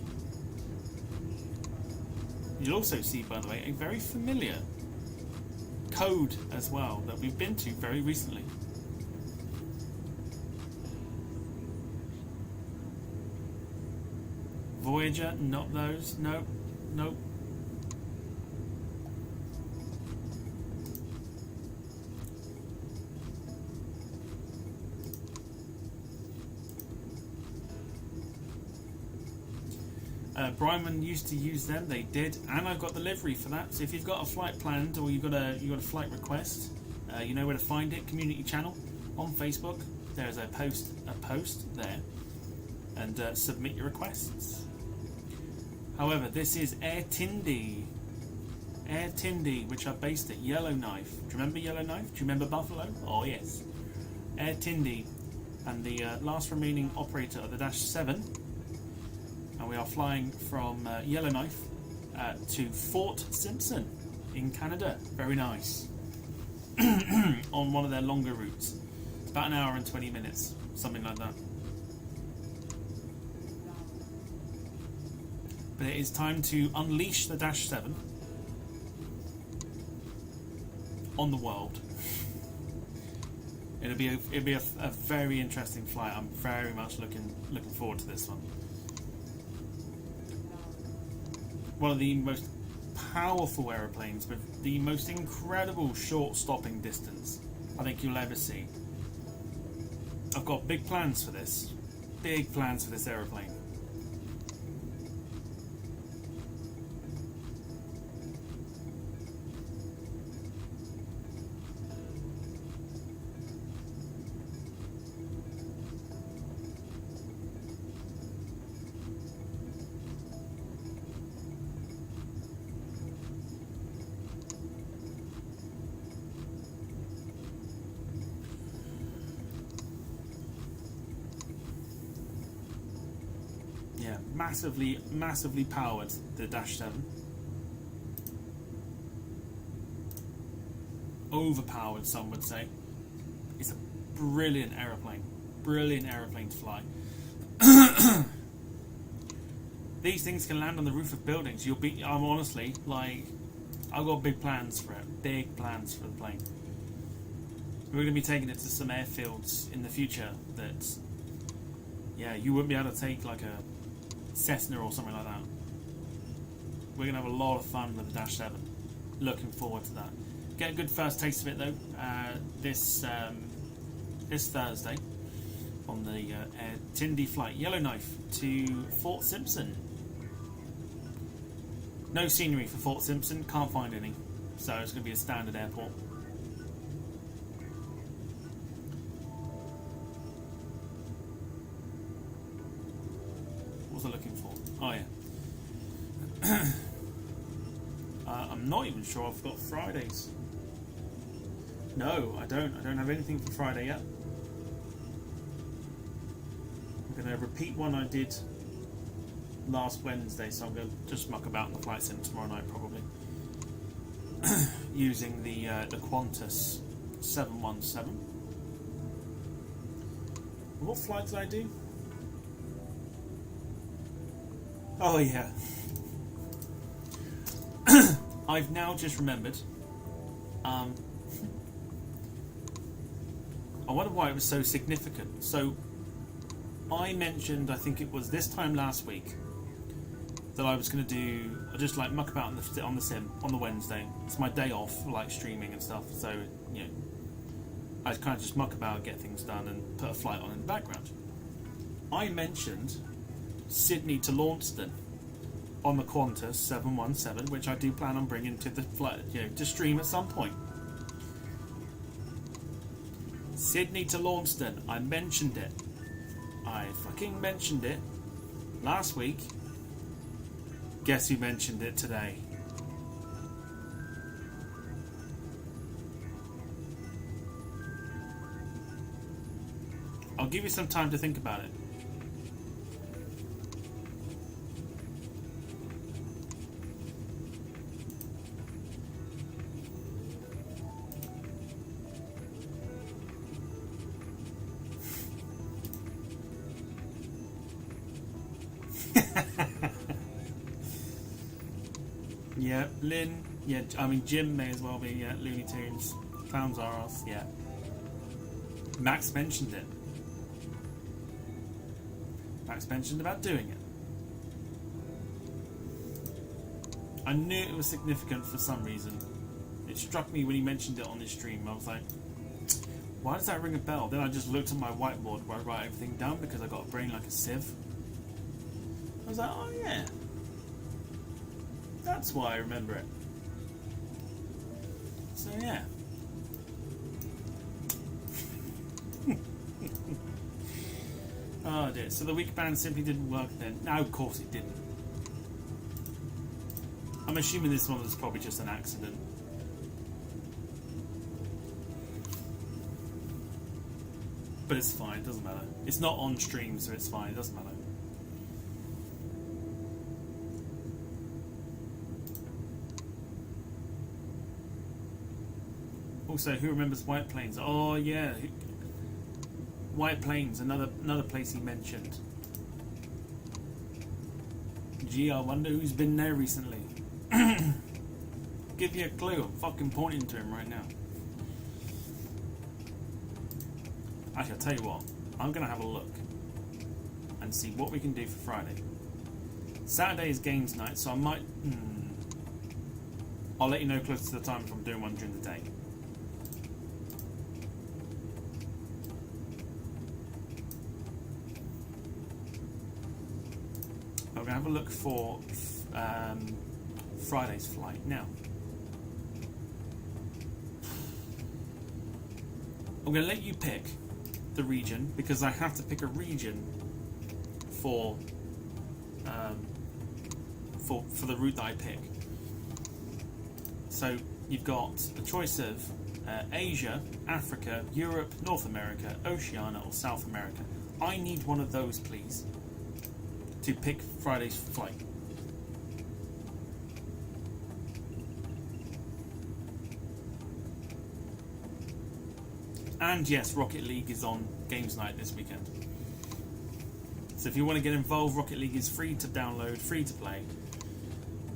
You'll also see, by the way, a very familiar code as well that we've been to very recently. Voyager, not those. Nope, nope. Bryman used to use them. They did, and I've got the livery for that. So if you've got a flight planned or you've got a flight request, you know where to find it. Community channel on Facebook. There's a post there, and submit your requests. However, this is Air Tindy, which are based at Yellowknife. Do you remember Yellowknife? Do you remember Buffalo? Oh yes, Air Tindy, and the last remaining operator of the Dash 7. And we are flying from Yellowknife to Fort Simpson in Canada. Very nice. On one of their longer routes. It's about an hour and 20 minutes, something like that. But it is time to unleash the Dash 7 on the world. It'll be a very interesting flight. I'm very much looking forward to this one. One of the most powerful aeroplanes with the most incredible short stopping distance I think you'll ever see. I've got big plans for this. Big plans for this aeroplane. Yeah, massively powered, the Dash 7. Overpowered, some would say. It's a brilliant aeroplane to fly. These things can land on the roof of buildings. I'm honestly, like, I've got big plans for it. Big plans for the plane. We're going to be taking it to some airfields in the future that, yeah, you wouldn't be able to take like a Cessna or something like that. We're going to have a lot of fun with the Dash 7. Looking forward to that. get a good first taste of it though this Thursday on the Air Tindy flight Yellowknife to Fort Simpson. No scenery for Fort Simpson, can't find any, so it's going to be a standard airport. What was I looking for? Oh yeah. I'm not even sure I've got Fridays. No, I don't have anything for Friday yet. I'm going to repeat one I did last Wednesday, so I'm going to just muck about in the flight sim tomorrow night probably. Using the Qantas 717. What flight did I do? Oh yeah. I've now just remembered. I wonder why it was so significant. So I mentioned, I think it was this time last week, that I was going to do, just like muck about on the sim on the Wednesday. It's my day off, like streaming and stuff. So you know, I kind of just muck about, get things done, and put a flight on in the background. I mentioned Sydney to Launceston on the Qantas 717, which I do plan on bringing to the flight, to stream at some point. Sydney to Launceston, I mentioned it. I fucking mentioned it last week. Guess who mentioned it today? I'll give you some time to think about it. Yeah, Lynn. Yeah, I mean Jim may as well be. Yeah, Looney Tunes. Clowns are us. Yeah. Max mentioned it. Max mentioned about doing it. I knew it was significant for some reason. It struck me when he mentioned it on this stream. I was like, why does that ring a bell? Then I just looked at my whiteboard where I write everything down because I got a brain like a sieve. I was like, oh yeah. That's why I remember it. So yeah. Oh dear. So the week band simply didn't work then. No, of course it didn't. I'm assuming this one was probably just an accident. But it's fine, it doesn't matter. It's not on stream, so it's fine, it doesn't matter. Also, who remembers White Plains? Oh yeah, White Plains, another place he mentioned. Gee, I wonder who's been there recently. Give you a clue, I'm fucking pointing to him right now. Actually, I'll tell you what, I'm going to have a look and see what we can do for Friday. Saturday is games night, so I might... I'll let you know closer to the time if I'm doing one during the day. I'm going to have a look for Friday's flight now. I'm going to let you pick the region because I have to pick a region for the route that I pick. So you've got a choice of Asia, Africa, Europe, North America, Oceania, or South America. I need one of those, please, to pick Friday's flight. And yes, Rocket League is on Games Night this weekend. So if you want to get involved, Rocket League is free to download, free to play.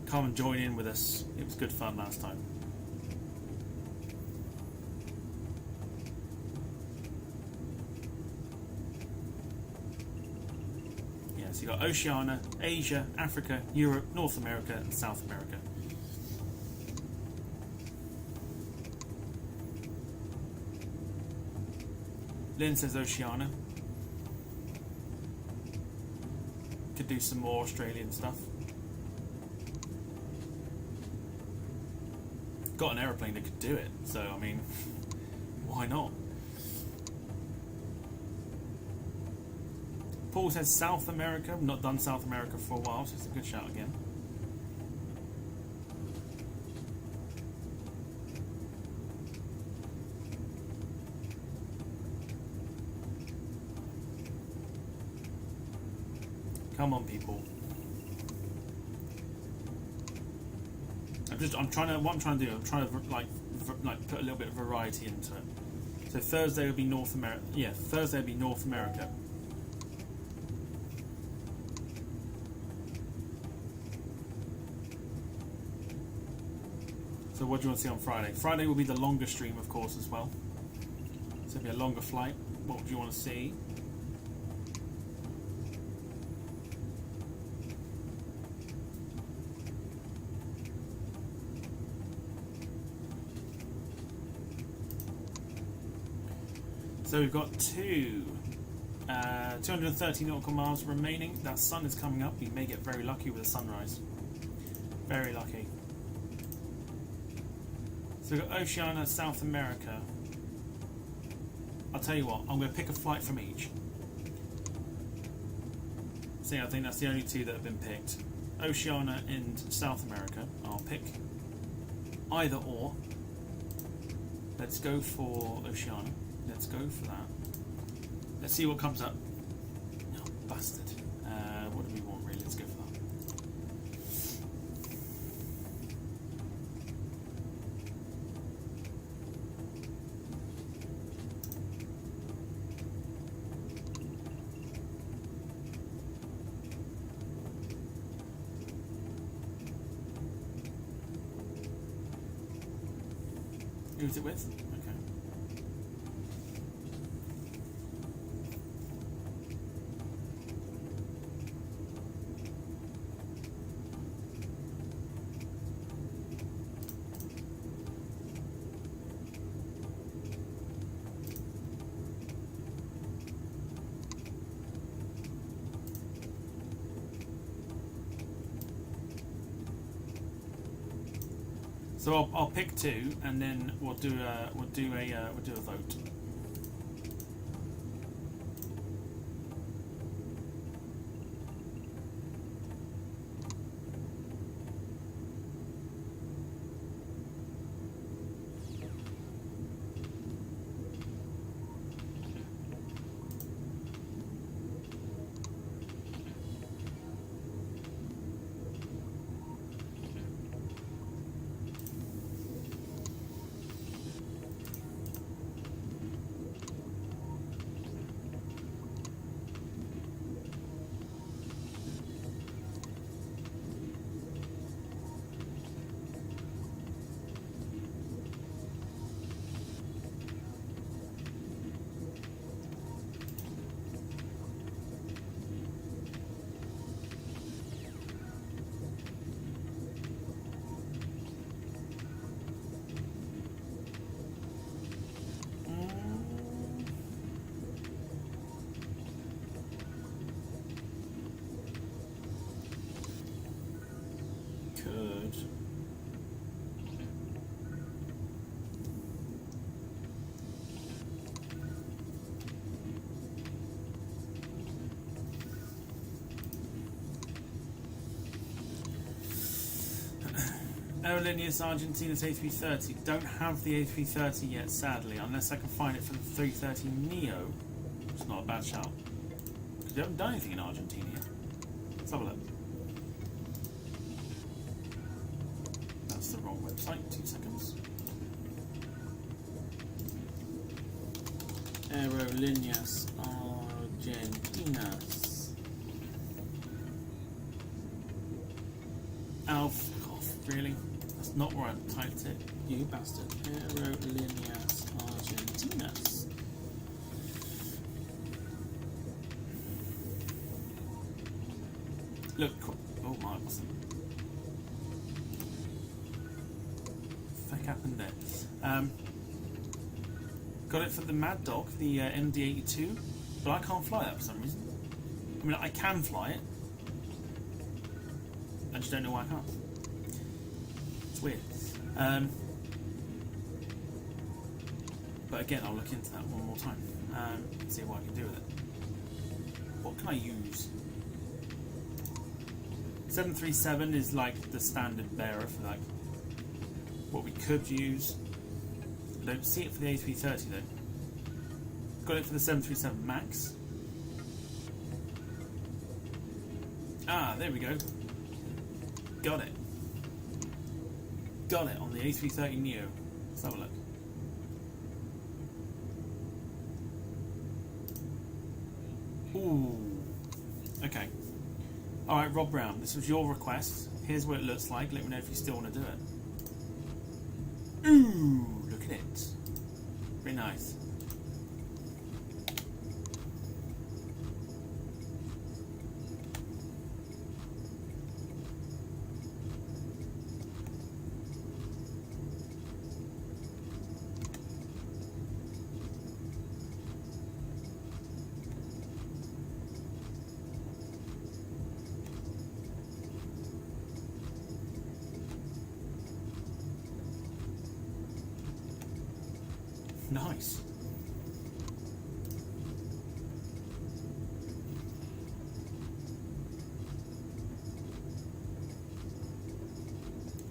Come and join in with us. It was good fun last time. Yeah, so you got Oceania, Asia, Africa, Europe, North America, and South America. Lynn says Oceania. Could do some more Australian stuff. Got an aeroplane that could do it, so I mean, why not? Paul says South America. I've not done South America for a while, so it's a good shout again. Come on, people. I'm trying to. What I'm trying to do. I'm trying to like put a little bit of variety into it. So Thursday would be North America. Yeah, Thursday would be North America. So what do you want to see on Friday? Friday will be the longer stream, of course, as well. So it'll be a longer flight. What do you want to see? So we've got 230 nautical miles remaining. That sun is coming up. You may get very lucky with a sunrise. Very lucky. So we've got Oceania, South America. I'll tell you what, I'm going to pick a flight from each. See, I think that's the only two that have been picked. Oceania and South America. I'll pick either or. Let's go for Oceania. Let's go for that. Let's see what comes up. Oh, bastard. What do we want really? Let's go for that. Who's it with? Okay. So I'll pick two, and then we'll do a vote. Airlines Argentina's A330. Don't have the A330 yet, sadly, unless I can find it for the 330 Neo. It's not a bad shout. Because we haven't done anything in Argentina yet. Let's have a look. That's the wrong website. 2 seconds. Aerolíneas Argentinas. Alf, really? That's not where I typed it, you bastard. Aerolíneas Argentinas. Look, oh my, what's the fuck happened there? Got it for the Mad Dog, the MD-82, but I can't fly that for some reason. I mean, I can fly it. I just don't know why I can't. It's weird. But again, I'll look into that one more time. See what I can do with it. What can I use? 737 is like the standard bearer for like what we could use. I don't see it for the A330 though. Got it for the 737 MAX. Ah, there we go. Got it. Got it on the A330 Neo. Let's have a look. Ooh. Okay. Alright, Rob Brown, this was your request. Here's what it looks like. Let me know if you still want to do it. Ooh, look at it. Very nice. Nice.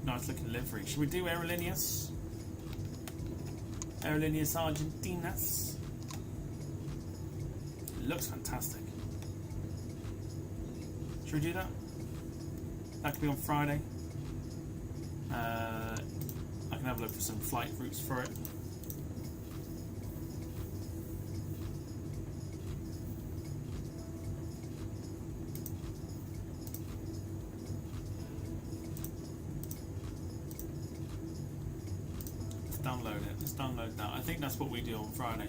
Nice looking livery. Should we do Aerolíneas? Aerolíneas Argentinas. It looks fantastic. Should we do that? That could be on Friday. I can have a look for some flight routes for it. Download it. Let's download that. I think that's what we do on Friday.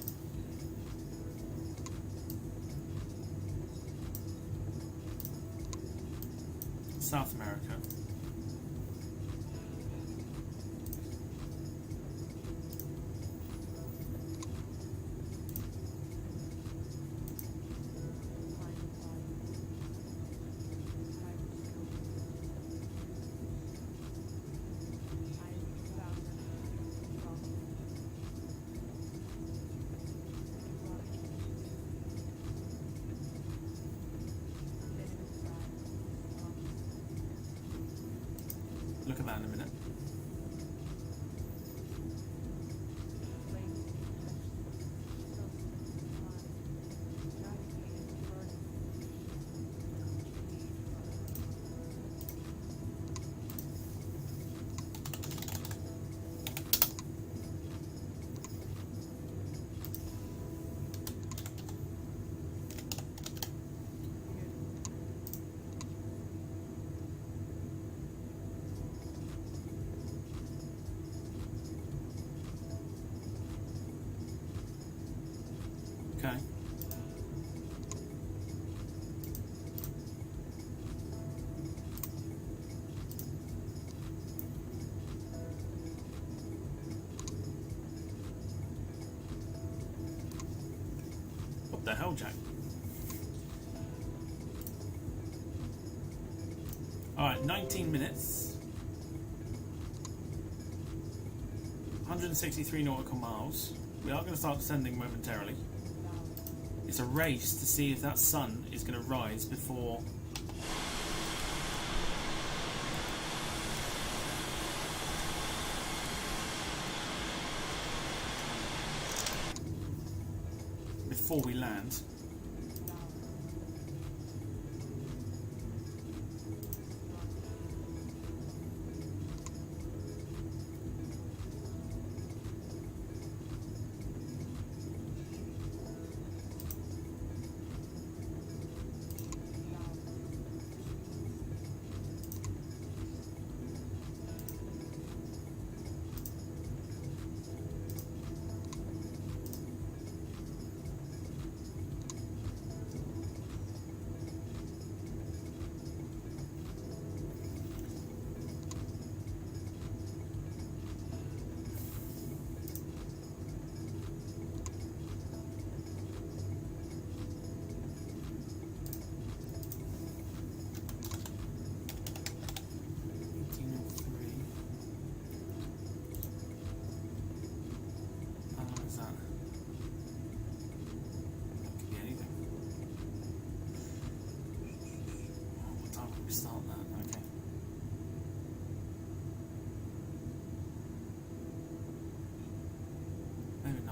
South America. Look at that in a minute. Okay. What the hell, Jack? Alright, 19 minutes. 163 nautical miles. We are going to start descending momentarily. It's a race to see if that sun is going to rise before we land.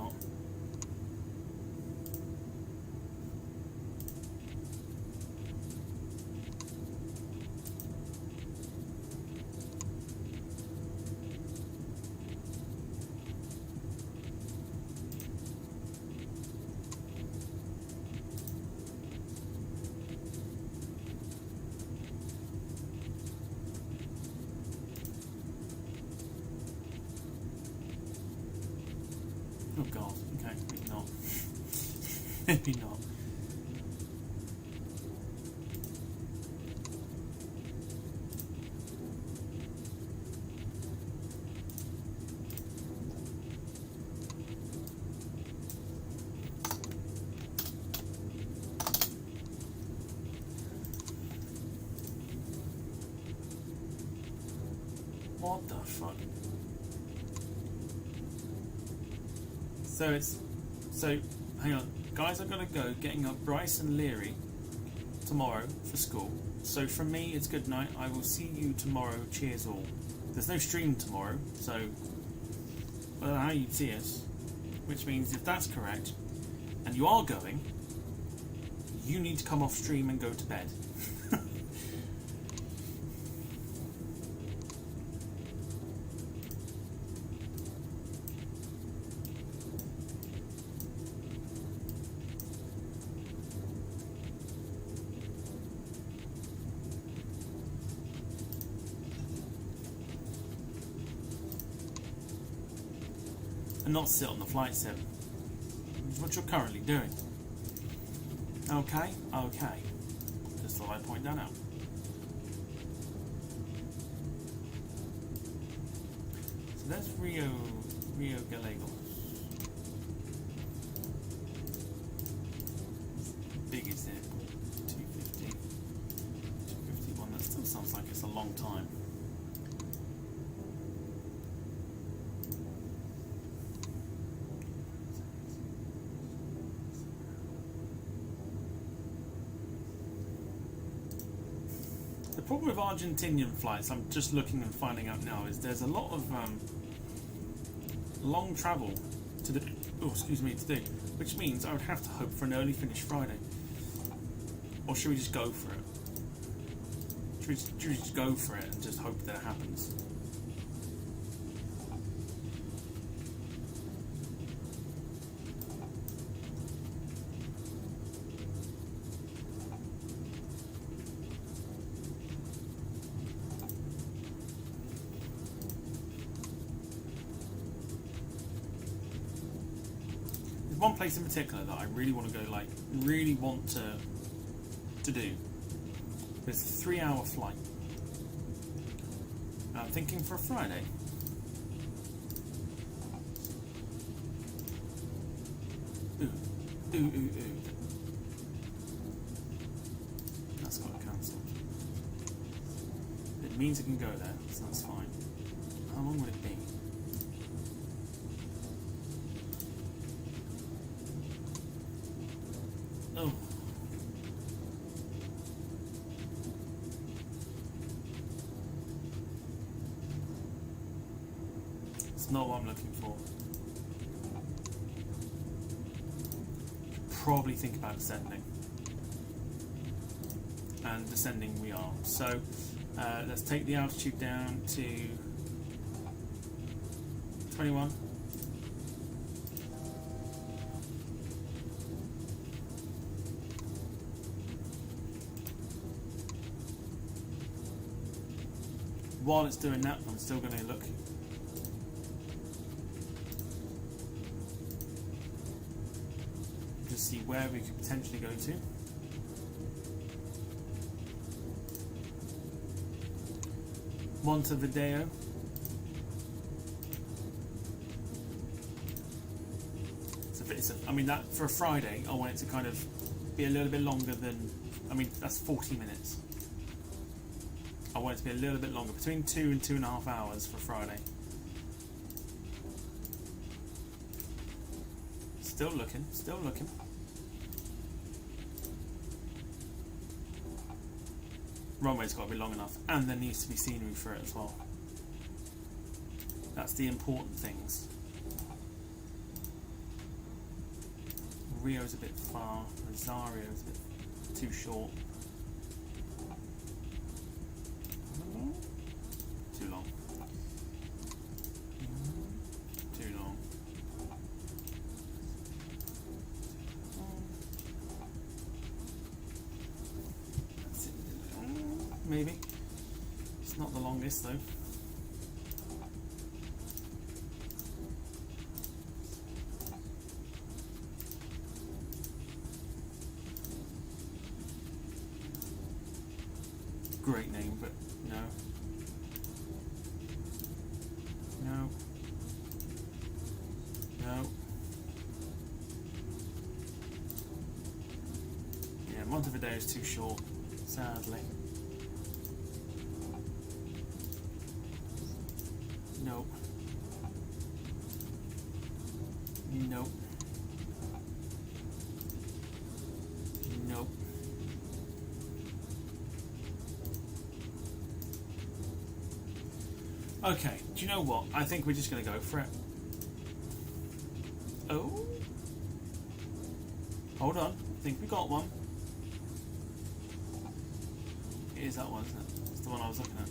not. Oh god, okay, maybe not. Maybe not. What the fuck? So hang on, guys. I've got to go. Getting up Bryce and Leary tomorrow for school. So from me, it's good night. I will see you tomorrow. Cheers all. There's no stream tomorrow, so I don't know how you see us. Which means if that's correct, and you are going, you need to come off stream and go to bed. And not sit on the flight sim, which is what you're currently doing. Okay, okay. Just thought I'd point that out. So that's Rio Gallegos. Biggest airport, 251. That still sounds like it's a long time. The problem with Argentinian flights, I'm just looking and finding out now, is there's a lot of long travel to do, which means I would have to hope for an early finish Friday. Or should we just go for it? Should we just go for it and just hope that it happens? One place in particular that I really want to go, really want to do. There's a 3-hour flight. I'm thinking for a Friday. Ooh. That's got cancelled. It means it can go there, so that's fine. How long would it be? Oh. It's not what I'm looking for. Probably think about descending. And descending we are. So let's take the altitude down to 21. While it's doing that, I'm still going to look. Just see where we could potentially go to. Montevideo. I mean, that for a Friday, I want it to kind of be a little bit longer than. I mean, that's 40 minutes. I want it to be a little bit longer, between 2 and 2.5 hours for Friday. Still looking. Runway's got to be long enough, and there needs to be scenery for it as well. That's the important things. Rio's a bit far. Rosario's a bit too short. Too long. Too long. Maybe. It's not the longest though. Great name, but no. No. No. Yeah, Montevideo is too short, sadly. Nope. Nope. Nope. Okay, do you know what? I think we're just going to go for it. Oh? Hold on. I think we got one. It is that one, isn't it? It's the one I was looking at.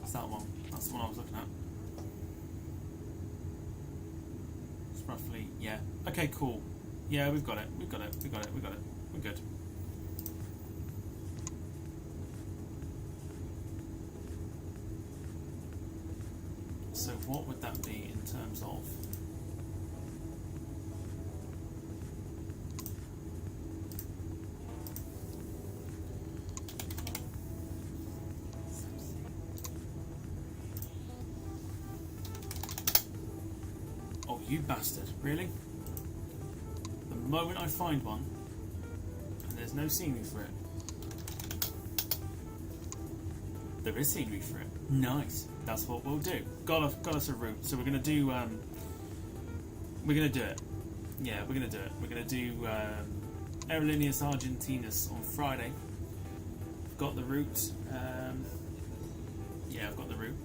It's that one. That's the one I was looking at. It's roughly, yeah. Okay, cool. Yeah, we've got it. We've got it. We've got it. We've got it. We're good. So what would that be in terms of? Oh, you bastard. Really? The moment I find one, and there's no scenery for it. There is scenery for it. Nice. That's what we'll do. Got us a route. So we're gonna do. We're gonna do it. Yeah, we're gonna do it. We're gonna do Aerolíneas Argentinas on Friday. I've got the route. Yeah, I've got the route.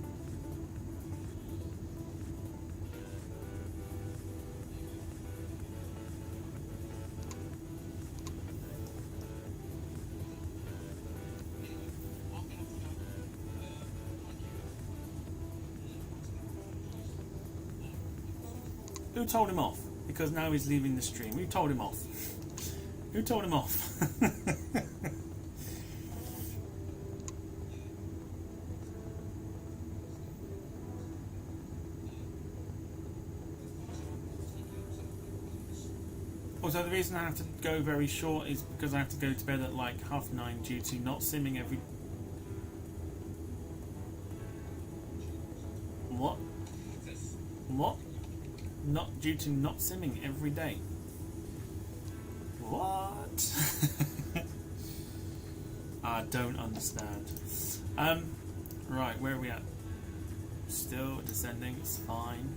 Who told him off? Because now he's leaving the stream. Who told him off? Who told him off? Also, the reason I have to go very short is because I have to go to bed at like 9:30 due to not simming every... What? What? Not due to not simming every day. What? I don't understand. Right, where are we at? Still descending, it's fine.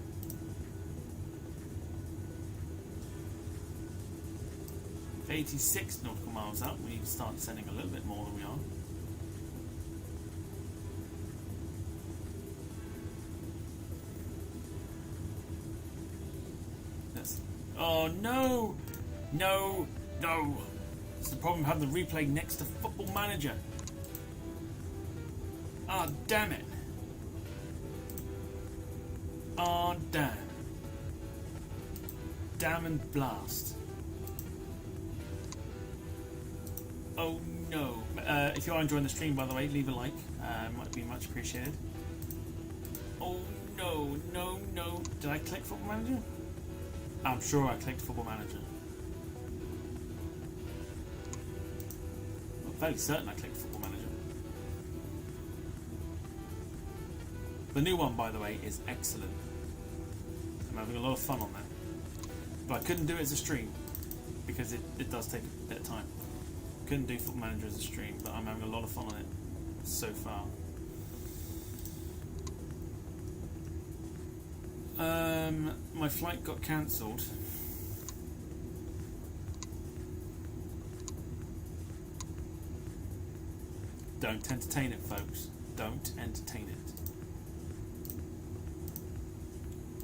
With 86 nautical miles up, we need to start descending a little bit more than we are. Oh no! No! No! It's the problem of having the replay next to Football Manager. Ah, oh, damn it! Oh, damn. Damn and blast. Oh no. If you are enjoying the stream, by the way, leave a like. Might be much appreciated. Oh no, no, no. Did I click Football Manager? I'm sure I clicked Football Manager. I'm fairly certain I clicked Football Manager. The new one, by the way, is excellent. I'm having a lot of fun on that. But I couldn't do it as a stream because it does take a bit of time. Couldn't do Football Manager as a stream, but I'm having a lot of fun on it so far. My flight got cancelled. Don't entertain it, folks. Don't entertain it.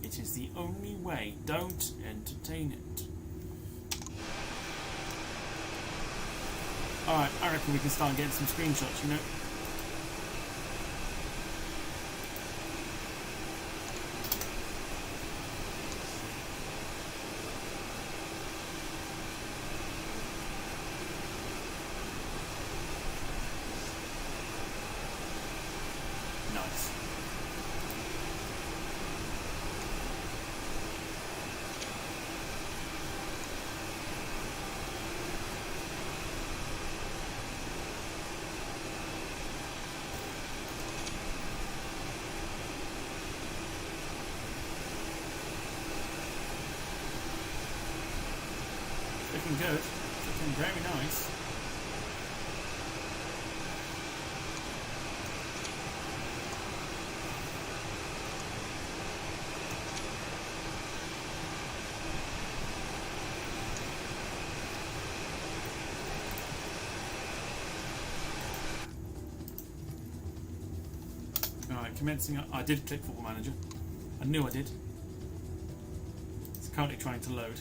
It is the only way. Don't entertain it. Alright, I reckon we can start getting some screenshots, you know. Nice. Looking good. Looking very nice. Alright, commencing. I did click Football Manager. I knew I did. It's currently trying to load.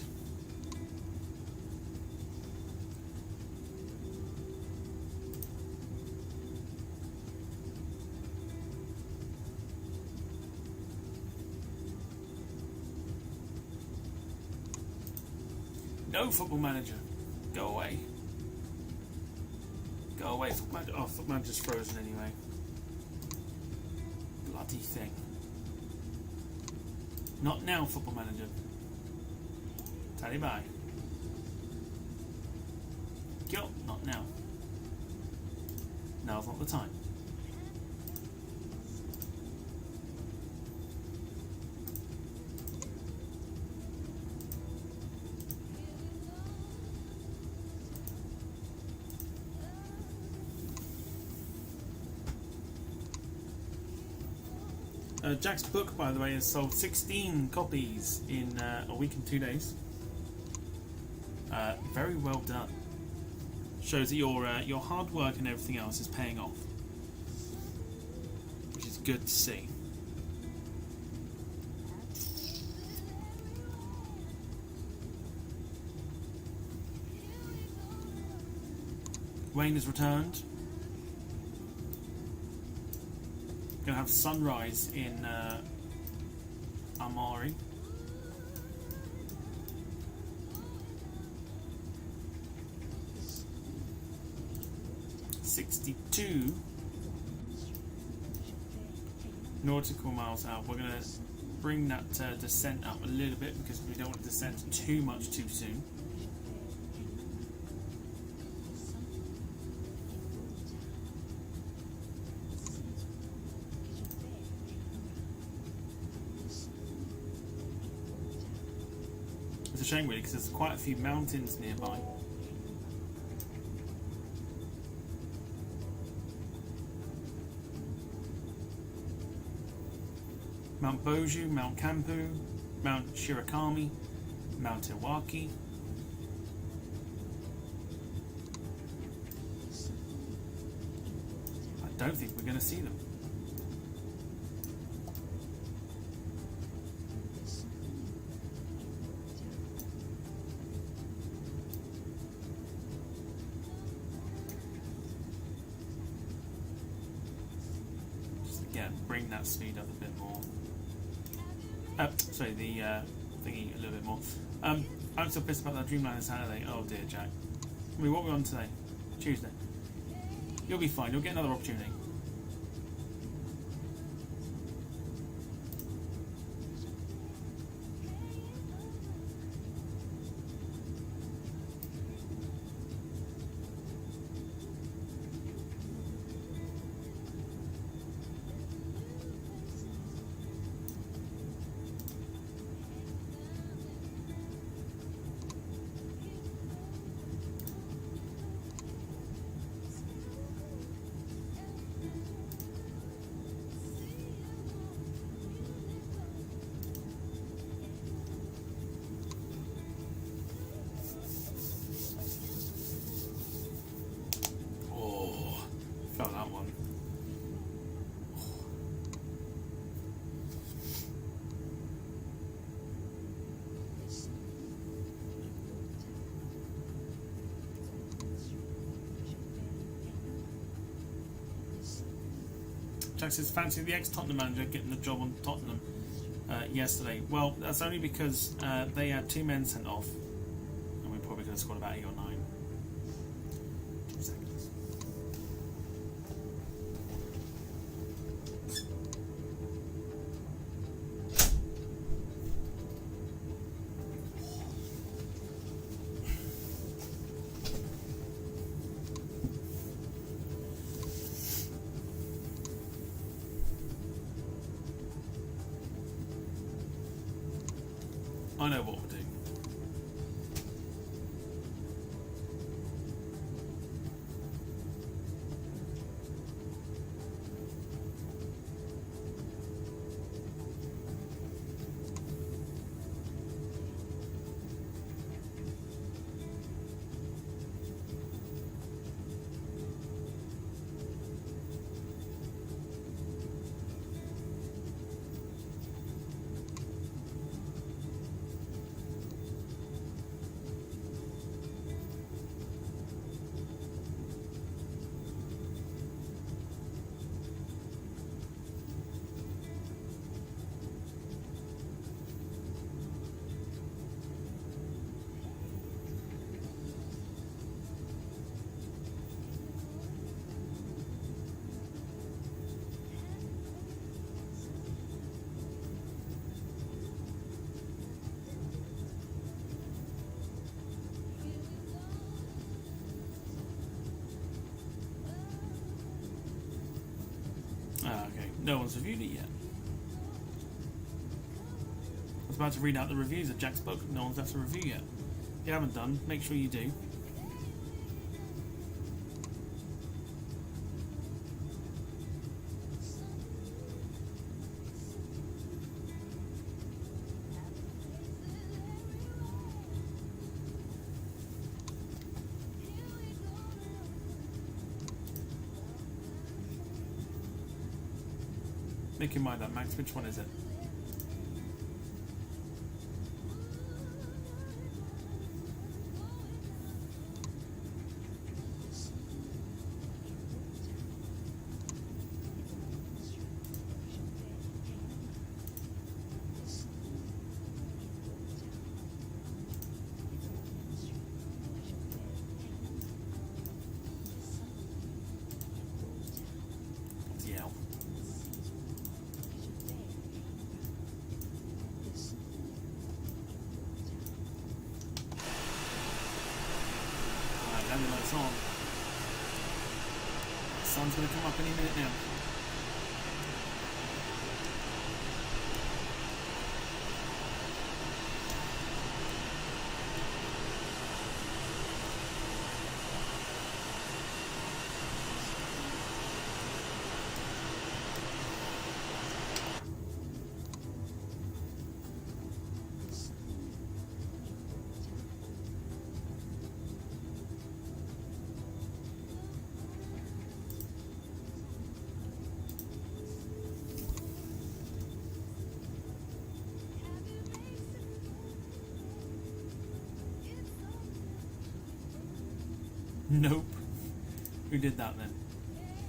No, Football Manager. Go away. Go away, Football Manager. Oh, Football Manager's frozen anyway. Bloody thing. Not now, Football Manager. Tally bye. Yo, not now. Now's not the time. Jack's book, by the way, has sold 16 copies in a week and 2 days. Very well done. Shows that your hard work and everything else is paying off, which is good to see. Wayne has returned. Gonna have sunrise in Aomori. .62 nautical miles out. We're gonna bring that descent up a little bit because we don't want to descend too much too soon. It's a shame really because there's quite a few mountains nearby. Mount Boju, Mount Kampu, Mount Shirakami, Mount Iwaki. I don't think we're going to see them. Just again, bring that speed up a bit more. Sorry, the thingy a little bit more. I'm still pissed about that Dreamliner Saturday. Oh dear, Jack. I mean, what are we on today? Tuesday. You'll be fine. You'll get another opportunity. Felt that one. Jack says, fancy the ex-Tottenham manager getting the job on Tottenham yesterday. Well, that's only because they had 2 men sent off, and we probably could have scored about 8 or 9. 2 seconds. I know what we'll do. Okay, no one's reviewed it yet. I was about to read out the reviews of Jack Spoke. No one's left a review yet. If you haven't done, make sure you do. Make your mind up, Max. Which one is it? Yeah. Landing lights on. The sun's going to come up any minute now. Nope. Who did that then?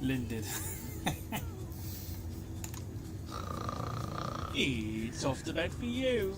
Lynn did. It's off to bed for you.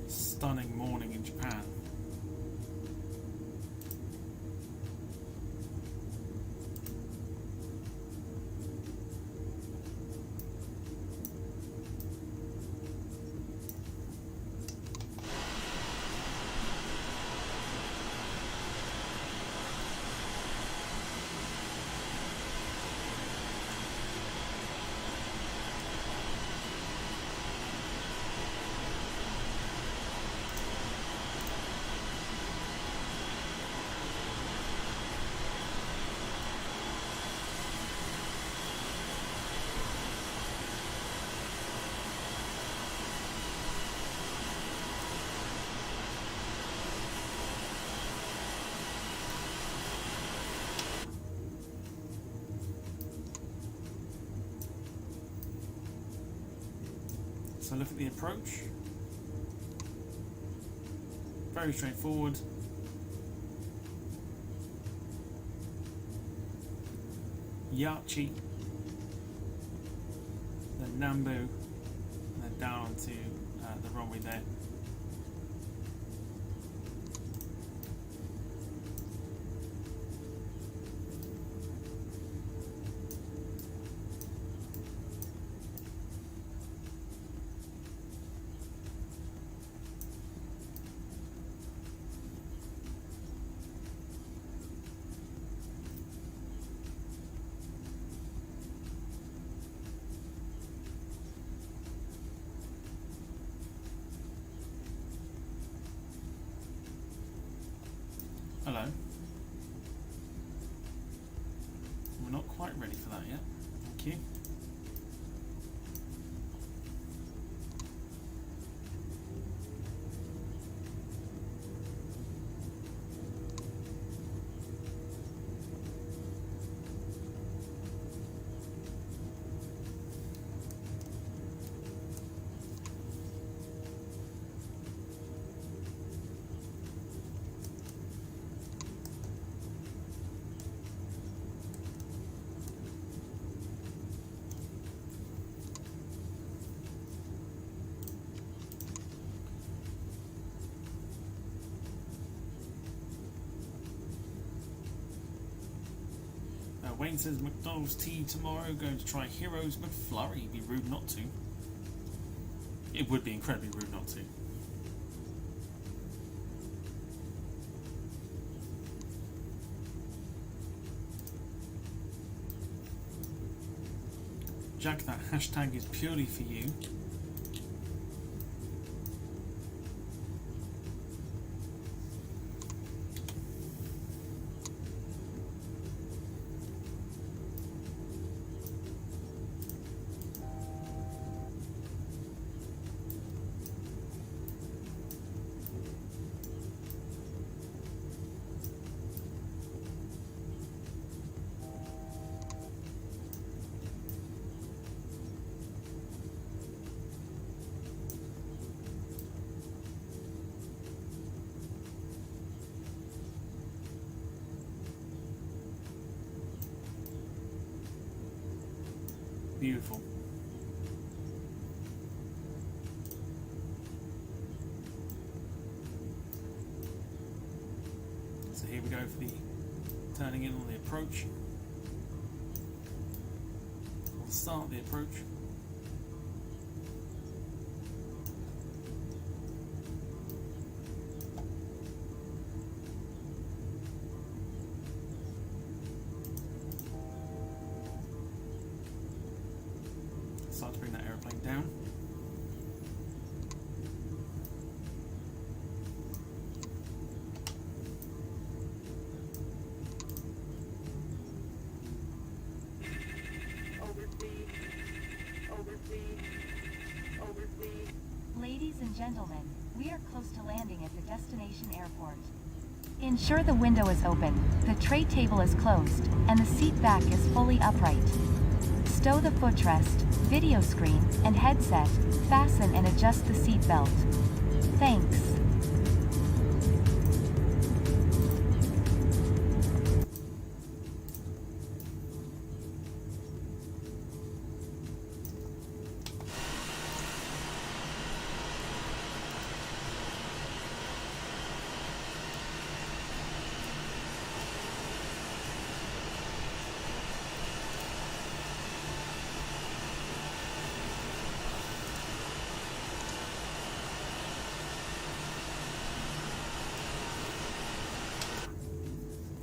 Stunning morning in Japan. So look at the approach. Very straightforward. Yachi, then Nambu, and then down to the runway there. Hello. We're not quite ready for that yet. Thank you. Wayne says McDonald's tea tomorrow, going to try Heroes McFlurry. Be rude not to. It would be incredibly rude not to. Jack, that hashtag is purely for you. Beautiful. So here we go for the turning in on the approach. We'll start the approach. Start to bring that aeroplane down. Ladies and gentlemen, we are close to landing at the destination airport. Ensure the window is open, the tray table is closed, and the seat back is fully upright. Stow the footrest, video screen, and headset, fasten and adjust the seat belt. Thanks.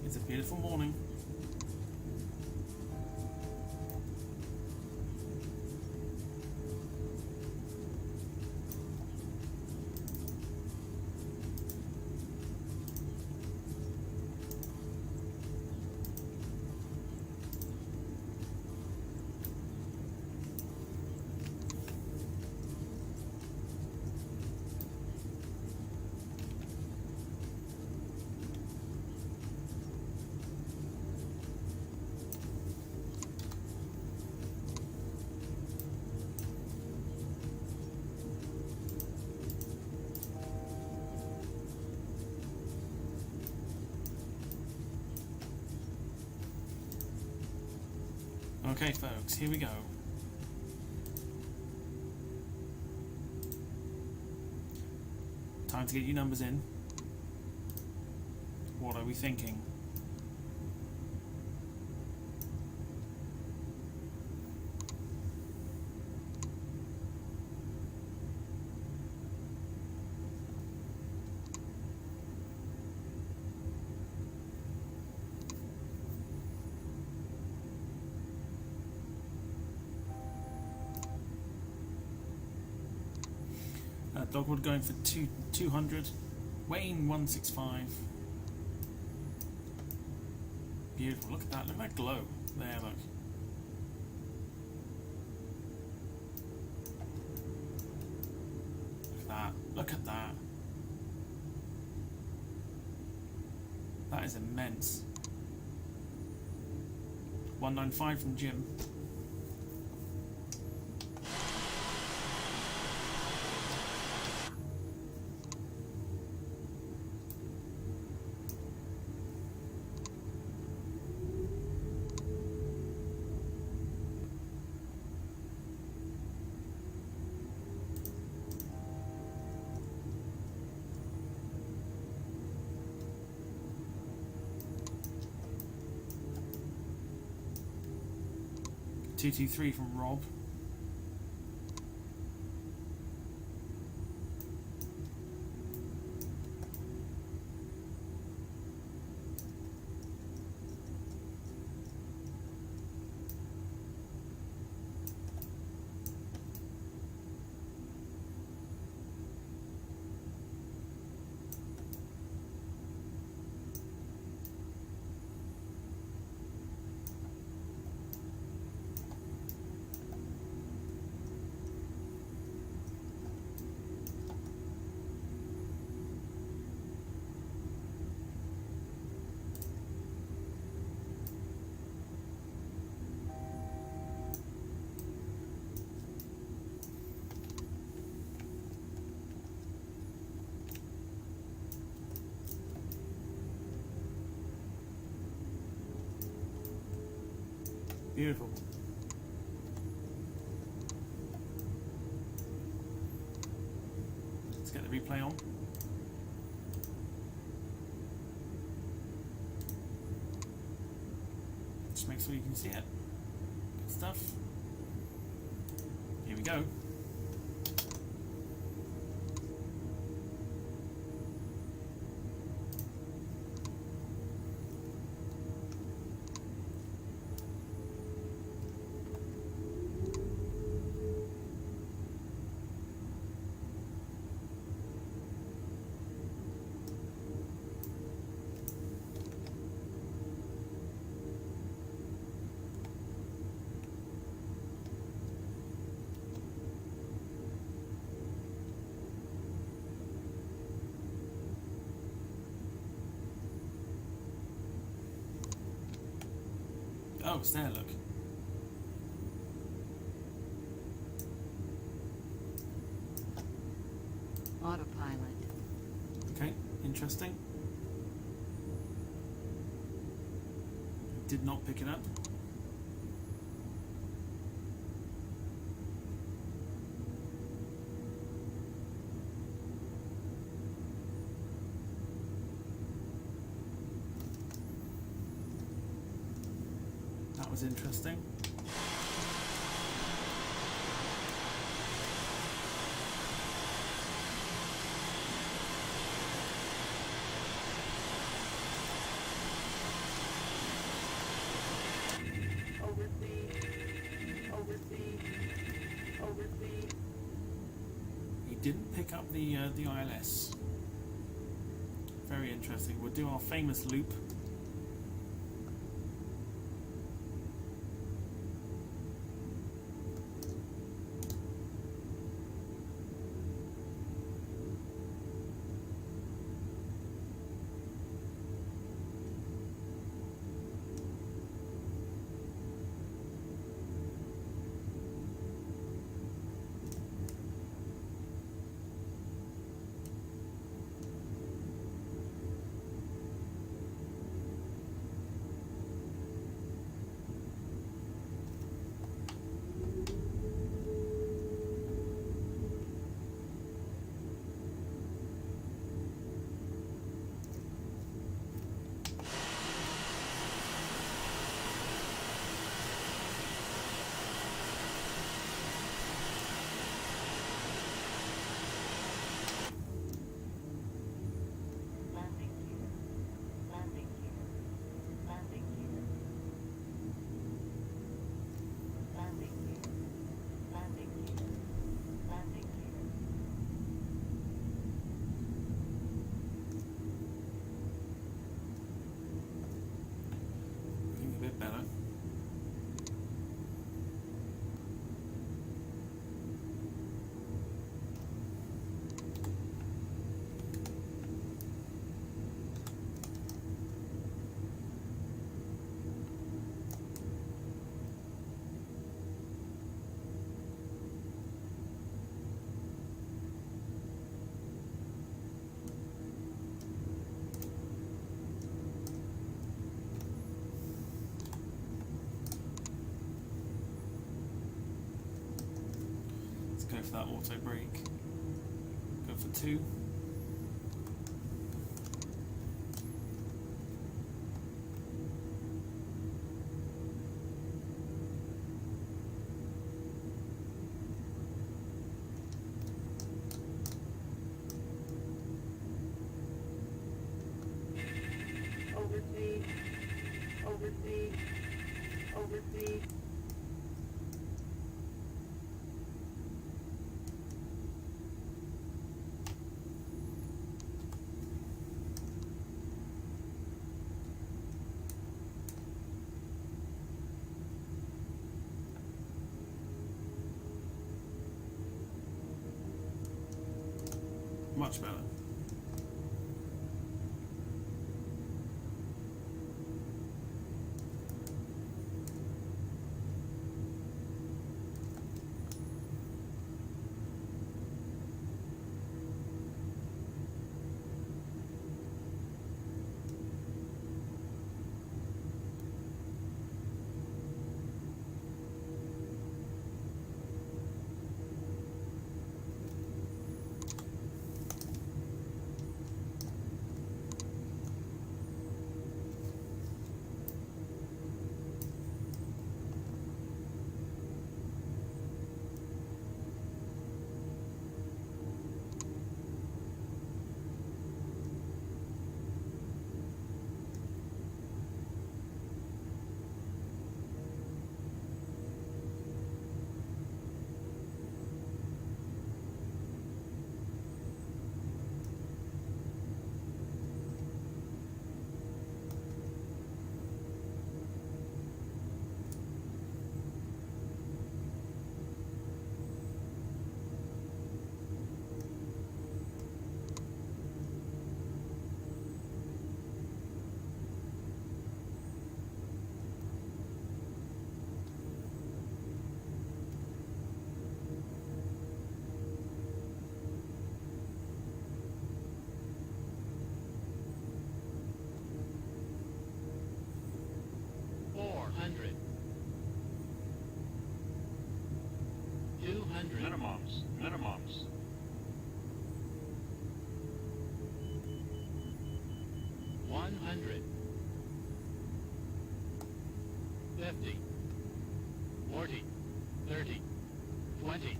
It's a beautiful morning. Okay, folks, here we go. Time to get your numbers in. What are we thinking? Dogwood going for 200. Wayne 165. Beautiful. Look at that. Look at that glow. There, look. Look at that. Look at that. That is immense. 195 from Jim. $223 from Rob. Beautiful. Let's get the replay on. Just make sure you can see it. Good stuff. Here we go. Oh, it's there, look. Autopilot. Okay, interesting. Did not pick it up. That was interesting. He didn't pick up the ILS. Very interesting. We'll do our famous loop. for that auto brake. Go for 2. Overspeed. Overspeed. Overspeed. Much better. Minimums. 100. 50. 40. 30. 20.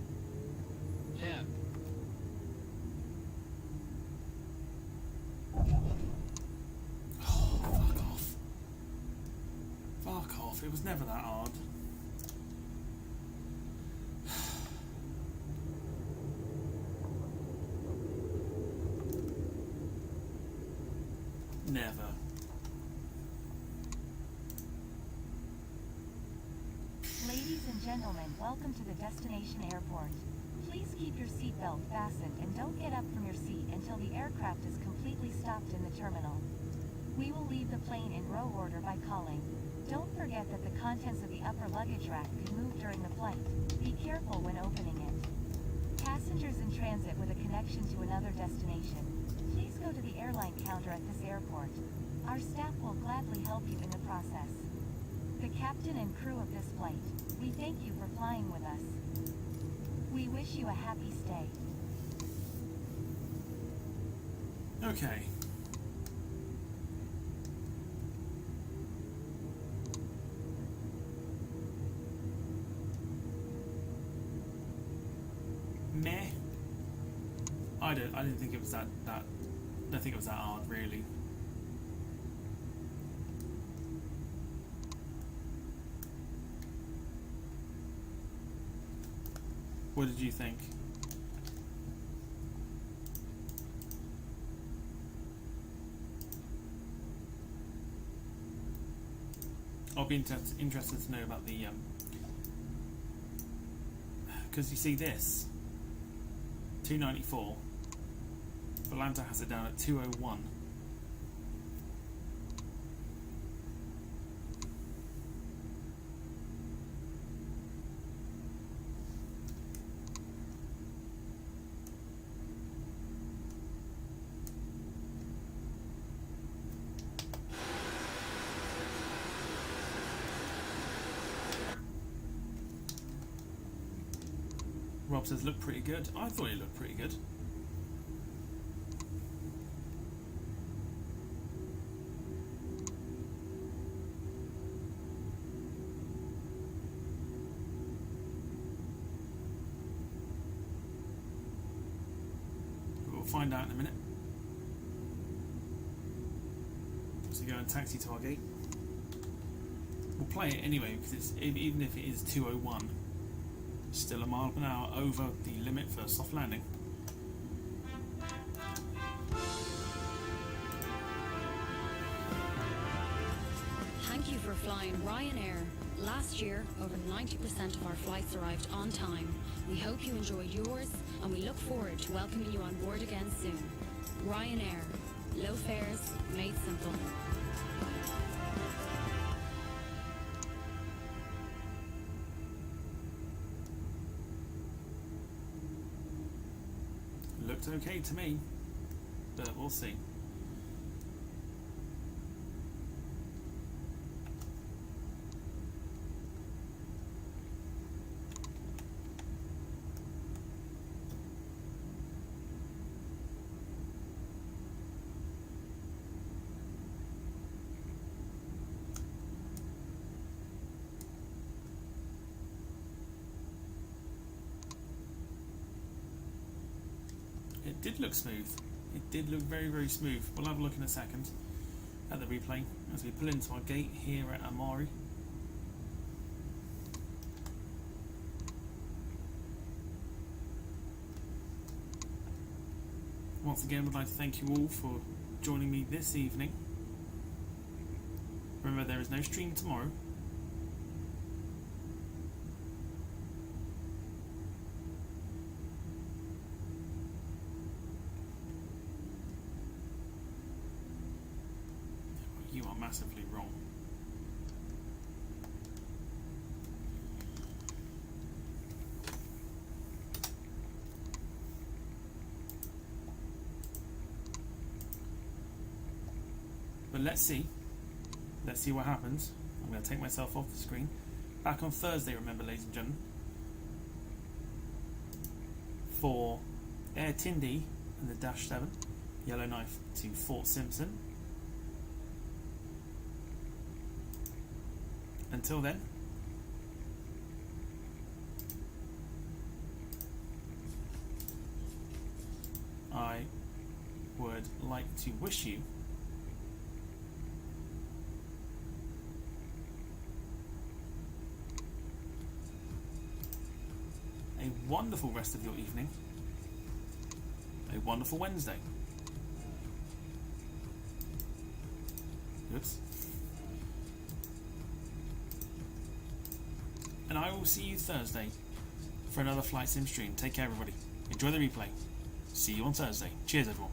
10. Oh, fuck off. Fuck off. It was never that hard. Never. Ladies and gentlemen, welcome to the destination airport. Please keep your seatbelt fastened and don't get up from your seat until the aircraft is completely stopped in the terminal. We will leave the plane in row order by calling. Don't forget that the contents of the upper luggage rack could move during the flight. Be careful when opening it. Passengers in transit with a connection to another destination, please go to the airline counter at this airport. Our staff will gladly help you in the process. The captain and crew of this flight, we thank you for flying with us. We wish you a happy stay. Okay. Meh. I didn't think it was that I don't think it was that hard, really. What did you think? I'll be interested to know about the because you see this 294. Volanta has it down at 201. Rob says, look pretty good. I thought it looked pretty good. We'll find out in a minute. So go and taxi to our gate. We'll play it anyway because it's, even if it is 201, still a mile an hour over the limit for soft landing. Thank you for flying Ryanair. Last year, over 90% of our flights arrived on time. We hope you enjoyed yours, and we look forward to welcoming you on board again soon. Ryanair. Low fares, made simple. Looked okay to me, but we'll see. It did look smooth. It did look very, very smooth. We'll have a look in a second at the replay as we pull into our gate here at Aomori. Once again, would like to thank you all for joining me this evening. Remember, there is no stream tomorrow. You are massively wrong. But let's see. Let's see what happens. I'm going to take myself off the screen. Back on Thursday, remember, ladies and gentlemen, for Air Tindy and the Dash 7, Yellowknife to Fort Simpson. Until then, I would like to wish you a wonderful rest of your evening, a wonderful Wednesday. Oops. And I will see you Thursday for another Flight Sim stream. Take care, everybody. Enjoy the replay. See you on Thursday. Cheers, everyone.